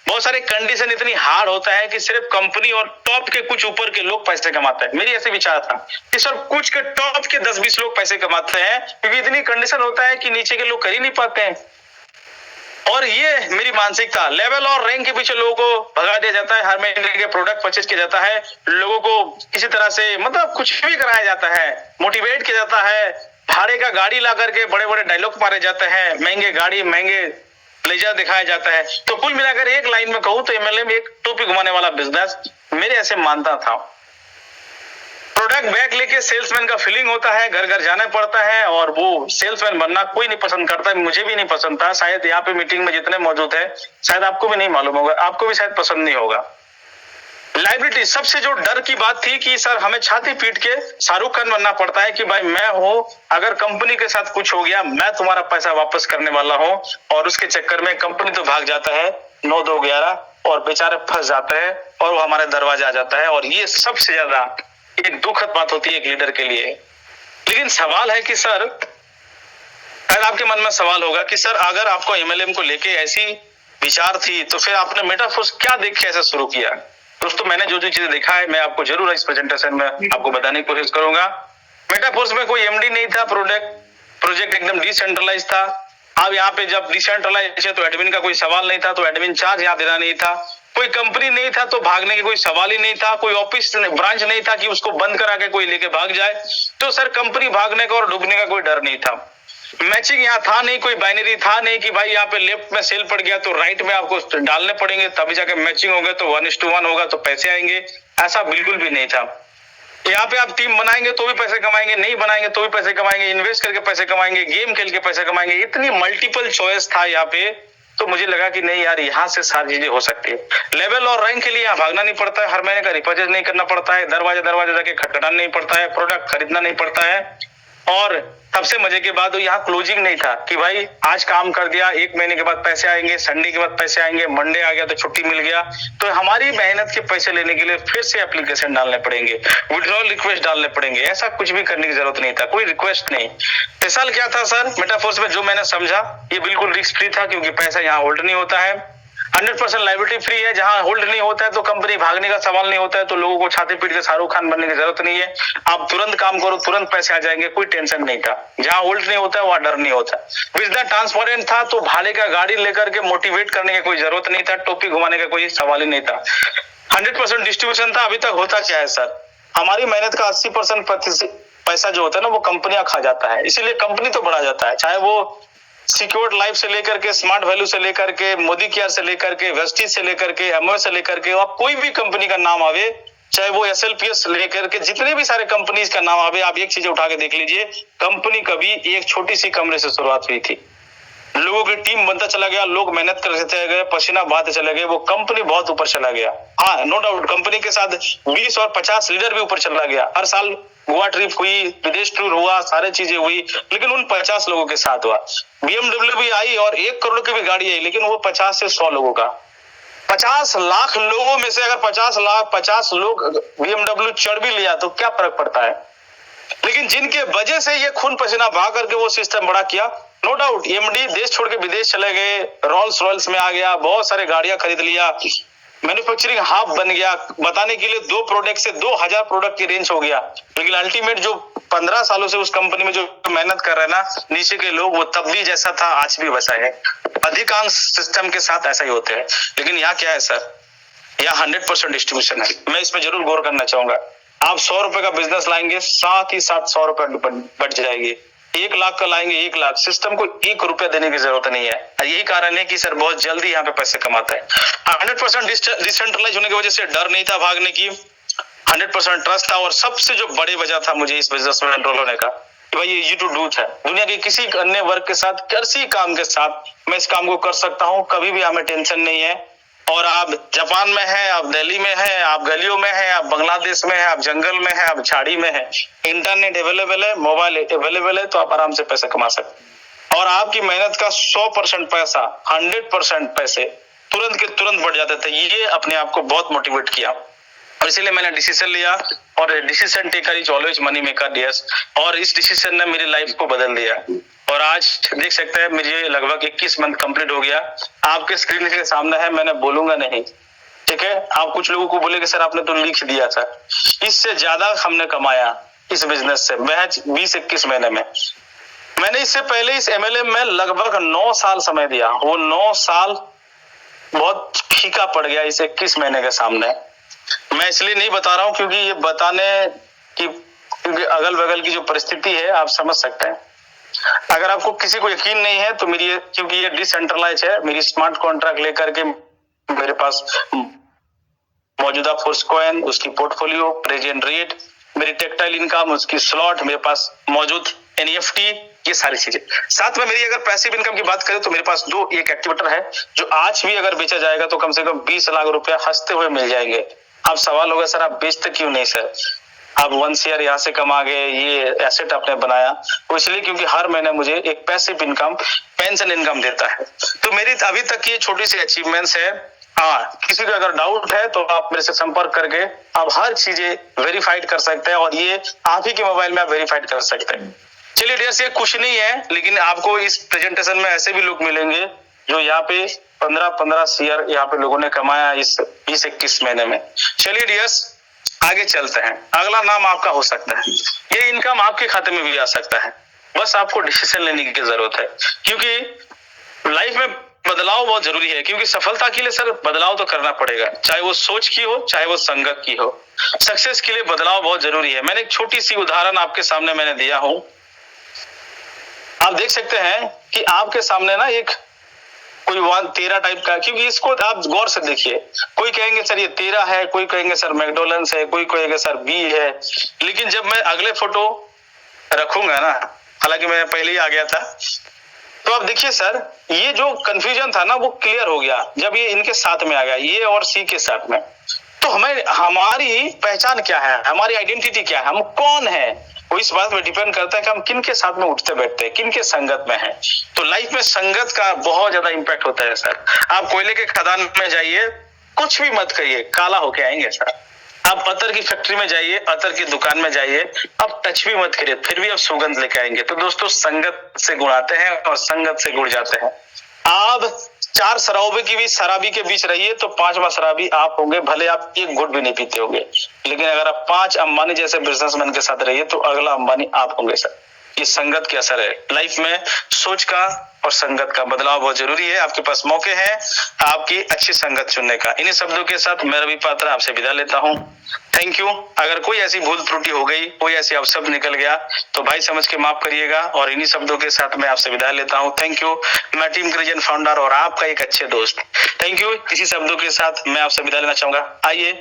बहुत सारे कंडीशन इतनी हार्ड होता है कि सिर्फ कंपनी और टॉप के कुछ ऊपर के लोग पैसे कमाते हैं। मेरी ऐसे विचार था कि सर कुछ के टॉप के 10-20 लोग पैसे कमाते हैं, क्योंकि इतनी कंडीशन होता है कि नीचे के लोग कर ही नहीं पाते हैं। और ये मेरी मानसिकता, लेवल और रैंक के पीछे लोगों को भगा दिया जाता है, हर महीने के प्रोडक्ट परचेज किया जाता है, लोगों को किसी तरह से मतलब कुछ भी कराया जाता है, मोटिवेट किया जाता है, भाड़े का गाड़ी ला करके बड़े बड़े डायलॉग मारे जाते हैं, महंगे गाड़ी, महंगे ब्लेजर दिखाया जाता है। तो कुल मिलाकर एक लाइन में कहूं तो एमएलएम एक टोपी घुमाने वाला बिजनेस मेरे ऐसे मानता था। प्रोडक्ट बैग लेके सेल्समैन का फीलिंग होता है, घर घर जाना पड़ता है, और वो सेल्समैन बनना कोई नहीं पसंद करता, मुझे भी नहीं पसंद था। शायद यहाँ पे मीटिंग में जितने मौजूद है शायद आपको भी नहीं मालूम होगा, आपको भी शायद पसंद नहीं होगा। लाइबिलिटी सबसे जो डर की बात थी कि सर हमें छाती पीट के शाहरुख खान बनना पड़ता है कि भाई मैं हूं, अगर कंपनी के साथ कुछ हो गया मैं तुम्हारा पैसा वापस करने वाला हूं, और उसके चक्कर में कंपनी तो भाग जाता है 9-2-11 और बेचारे फंस जाते हैं और वो हमारे दरवाजे आ जाता है। और ये सबसे ज्यादा एक दुखद बात होती है एक लीडर के लिए। लेकिन सवाल है कि सर, अगर आपके मन में सवाल होगा कि सर अगर आपको एमएलएम को लेके ऐसी विचार थी तो फिर आपने मेटाफोर्स क्या देख के ऐसा शुरू किया? दोस्तों मैंने जो जो चीजें देखा है मैं आपको जरूर इस प्रेजेंटेशन में आपको बताने की कोशिश करूंगा। मेटाफोर्स में कोई एमडी नहीं था, प्रोजेक्ट एकदम डिसेंट्रलाइज था। अब यहाँ पे जब डिसेंट्रलाइज है तो एडमिन का कोई सवाल नहीं था, तो एडमिन चार्ज यहाँ देना नहीं था। कोई कंपनी नहीं था तो भागने की कोई सवाल ही नहीं था। कोई ऑफिस ब्रांच नहीं था कि उसको बंद करा के कोई लेके भाग जाए। तो सर कंपनी भागने का और डूबने का कोई डर नहीं था। मैचिंग यहाँ था नहीं, कोई बाइनरी था नहीं कि भाई यहाँ पे लेफ्ट में सेल पड़ गया तो राइट में आपको डालने पड़ेंगे तभी जाके मैचिंग होगा, तो 1:1 होगा तो पैसे आएंगे। ऐसा बिल्कुल भी नहीं था। यहाँ पे आप टीम बनाएंगे तो भी पैसे कमाएंगे, नहीं बनाएंगे तो भी पैसे कमाएंगे, इन्वेस्ट करके पैसे कमाएंगे, गेम खेल के पैसे कमाएंगे। इतनी मल्टीपल चॉइस था यहाँ पे, तो मुझे लगा कि नहीं यार यहाँ से सारी चीजें हो सकती है। लेवल और रैंक के लिए यहाँ भागना नहीं पड़ता है, हर महीने का रिपर्चेज नहीं करना पड़ता है, दरवाजे जाके खटखटाना नहीं पड़ता है, प्रोडक्ट खरीदना नहीं पड़ता है। और सबसे मजे के बाद यहाँ क्लोजिंग नहीं था कि भाई आज काम कर दिया 1 महीने के बाद पैसे आएंगे, संडे के बाद पैसे आएंगे, मंडे आ गया तो छुट्टी मिल गया, तो हमारी मेहनत के पैसे लेने के लिए फिर से एप्लीकेशन डालने पड़ेंगे, विड्रॉल रिक्वेस्ट डालने पड़ेंगे। ऐसा कुछ भी करने की जरूरत नहीं था, कोई रिक्वेस्ट नहीं। इस साल क्या था सर, मेटाफोर्स में जो मैंने समझा ये बिल्कुल रिस्क फ्री था, क्योंकि पैसा यहाँ होल्ड नहीं होता है। 100% लाइबिलिटी फ्री है। जहां होल्ड नहीं होता है तो कंपनी भागने का सवाल नहीं होता है, तो लोगों को छाती पीट के शाहरुख खान बनने की जरूरत नहीं है। आप तुरंत काम करो, तुरंत पैसे आ जाएंगे, कोई टेंशन नहीं था। जहां होल्ड नहीं होता है वहां डर नहीं होता। बिजनेस ट्रांसपेरेंट था, तो भाड़े का गाड़ी लेकर के मोटिवेट करने की कोई जरूरत नहीं था, टोपी घुमाने का कोई सवाल ही नहीं था। 100% डिस्ट्रीब्यूशन था। अभी तक होता क्या है सर, हमारी मेहनत का 80% पैसा जो होता है ना वो कंपनियां खा जाता है, इसीलिए कंपनी तो बढ़ा जाता है। चाहे वो सिक्योर्ड लाइफ से लेकर के, स्मार्ट वैल्यू से लेकर के, मोदी केयर से लेकर के, वेस्टीज से लेकर के, एमओ से लेकर के, आप कोई भी कंपनी का नाम आवे, चाहे वो एसएलपीएस लेकर के जितने भी सारे कंपनीज का नाम आवे, आप एक चीज उठा के देख लीजिए, कंपनी कभी एक छोटी सी कमरे से शुरुआत हुई थी। लोगों की टीम बनता चला गया, लोग मेहनत करते चले गए, पसीना बहाते चले गए, वो कंपनी बहुत ऊपर चला गया। हाँ नो डाउट कंपनी के साथ 20 और 50 लीडर भी ऊपर चला गया। हर साल गोवा ट्रिप हुई, विदेश टूर हुआ, सारी चीजें हुई, लेकिन उन 50 लोगों के साथ हुआ। BMW भी आई और 1 करोड़ की भी गाड़ी आई, लेकिन वो 50 से 100 लोगों का। 50 लाख लोगों में से अगर 50 लोग BMW चढ़ भी लिया तो क्या फर्क पड़ता है। लेकिन जिनके वजह से ये खून पसीना बहा करके वो सिस्टम बड़ा किया, नो डाउट एमडी देश छोड़ के विदेश चले गए, रॉयल्स में आ गया, बहुत सारे गाड़ियां खरीद लिया, मैन्युफैक्चरिंग हब बन गया। बताने के लिए 2 प्रोडक्ट से 2000 प्रोडक्ट की रेंज हो गया। लेकिन अल्टीमेट जो 15 सालों से उस कंपनी में जो मेहनत कर रहे हैं ना नीचे के लोग, वो तब भी जैसा था आज भी वैसा है। अधिकांश सिस्टम के साथ ऐसा ही होते हैं। लेकिन यहाँ क्या है सर, यहाँ 100% डिस्ट्रीब्यूशन है। मैं इसमें जरूर गौर करना चाहूंगा। आप 100 रुपए का बिजनेस लाएंगे, साथ ही साथ 100 रुपए बढ़ जाएगी। 1 लाख का लाएंगे 1 लाख, सिस्टम को 1 रुपया देने की जरूरत नहीं है। यही कारण है कि सर बहुत जल्दी यहाँ पे पैसे कमाता है। 100% डिसेंट्रलाइज होने की वजह से डर नहीं था भागने की, 100% ट्रस्ट था। और सबसे जो बड़ी वजह था मुझे इस बिजनेस में एनरोल होने का, भाई ये इजी टू डू है। दुनिया के किसी अन्य वर्ग के साथ, किसी काम के साथ मैं इस काम को कर सकता हूँ, कभी भी हमें टेंशन नहीं है। और आप जापान में हैं, आप दिल्ली में हैं, आप गलियों में हैं, आप बांग्लादेश में हैं, आप जंगल में हैं, आप झाड़ी में हैं, इंटरनेट अवेलेबल है, मोबाइल अवेलेबल है, तो आप आराम से पैसे कमा सकते हैं। और आपकी मेहनत का 100% पैसा, 100% पैसे तुरंत के तुरंत बढ़ जाते थे। ये अपने आप को बहुत मोटिवेट किया और इसीलिए मैंने डिसीजन लिया। और decision taker is always money maker, yes. और इस डिसीजन ने मेरी लाइफ को बदल दिया। और आज देख सकते हैं मुझे लगभग 21 मंथ कंप्लीट हो गया। आपके स्क्रीन के सामने है, मैंने बोलूंगा नहीं, ठीक है। आप कुछ लोगों को बोलेंगे सर आपने तो लिख दिया था। इससे ज्यादा हमने कमाया इस बिजनेस से महज 20-21 महीने में। मैंने इससे पहले इस MLM में लगभग 9 साल समय दिया। वो 9 साल बहुत फीका पड़ गया इस 21 महीने के सामने। मैं इसलिए नहीं बता रहा हूं क्योंकि ये बताने की, क्योंकि अगल बगल की जो परिस्थिति है आप समझ सकते हैं। अगर आपको किसी को यकीन नहीं है तो मेरी, क्योंकि ये डिसेंट्रलाइज है, मेरी स्मार्ट कॉन्ट्रैक्ट लेकर के मेरे पास मौजूदा फोर्स कॉइन, उसकी पोर्टफोलियो, प्रेजेंट रेट, मेरी टेक्टाइल इनकम, उसकी स्लॉट, मेरे पास मौजूद NFT, ये सारी चीजें। साथ में मेरी अगर पैसिव इनकम की बात करें तो मेरे पास 2 एक एक्टिवेटर है जो आज भी अगर बेचा जाएगा तो कम से कम 20 लाख रुपया हंसते हुए मिल जाएंगे। अब सवाल होगा सर आप बेचते क्यों नहीं सर, आप 1 शेयर यहाँ से कमा गए, ये एसेट आपने बनाया, वो इसलिए क्योंकि हर महीने मुझे एक पैसिव इनकम, पेंशन इनकम देता है। तो मेरी अभी तक की छोटी सी अचीवमेंट्स है। हाँ, किसी का अगर डाउट है तो आप मेरे से संपर्क करके आप हर चीजें वेरीफाइड कर सकते हैं, और ये आप ही के मोबाइल में आप वेरीफाइड कर सकते हैं। चलिए डियर्स, ये कुछ नहीं है, लेकिन आपको इस प्रेजेंटेशन में ऐसे भी लोग मिलेंगे जो यहाँ पे 15-15 शेयर यहाँ पे लोगों ने कमाया इस 20-21 महीने में। चलिए डियर्स, आगे चलते हैं। अगला नाम आपका हो सकता है, ये इनकम आपके खाते में भी आ सकता है, बस आपको डिसीजन लेने की जरूरत है, क्योंकि लाइफ में बदलाव बहुत जरूरी है। क्योंकि सफलता के लिए सर बदलाव तो करना पड़ेगा, चाहे वो सोच की हो, चाहे वो संगत की हो। सक्सेस के लिए बदलाव बहुत जरूरी है। मैंने एक छोटी सी उदाहरण आपके सामने मैंने दिया हूं, आप देख सकते हैं कि आपके सामने ना एक कोई 13 टाइप का, क्योंकि इसको आप गौर से देखिए, कोई कहेंगे सर ये 13 है, कोई कहेंगे सर मैकडोनल्ड्स है, कोई कहेंगे सर बी है। लेकिन जब मैं अगले फोटो रखूंगा ना, हालांकि मैं पहले ही आ गया था, तो आप देखिए सर, ये जो कंफ्यूजन था ना वो क्लियर हो गया जब ये इनके साथ में आ गया, ये और सी के साथ में। तो हमें हमारी पहचान क्या है, हमारी आइडेंटिटी क्या है, हम कौन है, वो इस बात में डिपेंड करता है कि हम किन के साथ में उठते बैठते हैं, किन के संगत में है। तो लाइफ में संगत का बहुत ज्यादा इंपैक्ट होता है सर। आप कोयले के खदान में जाइए, कुछ भी मत करिए, काला होके आएंगे सर। आप अतर की फैक्ट्री में जाइए, अतर की दुकान में जाइए, आप टच भी मत करिए, फिर भी आप सुगंध लेके आएंगे। तो दोस्तों, संगत से गुण आते हैं और संगत से गुण जाते हैं। आप 4 शराबी के बीच रहिए तो 5वां शराबी आप होंगे, भले आप एक घुट भी नहीं पीते होंगे। लेकिन अगर आप 5 अंबानी जैसे बिजनेसमैन के साथ रहिए तो अगला अंबानी आप होंगे सर। ये संगत के असर है। लाइफ में सोच का और संगत का बदलाव बहुत जरूरी है। आपके पास मौके हैं आपकी अच्छी संगत चुनने का। इन्हीं शब्दों के साथ मैं रवि पात्रा आपसे विदा लेता हूं। Thank you. अगर कोई ऐसी भूल त्रुटि हो गई, कोई ऐसी अपशब्द निकल गया तो भाई समझ के माफ करिएगा। और इन्हीं शब्दों के साथ मैं आपसे विदा लेता हूं। Thank you. मैं टीम क्रेजन फाउंडर और आपका एक अच्छे दोस्त। Thank you. इसी शब्दों के साथ मैं आपसे विदा लेना चाहूंगा। आइए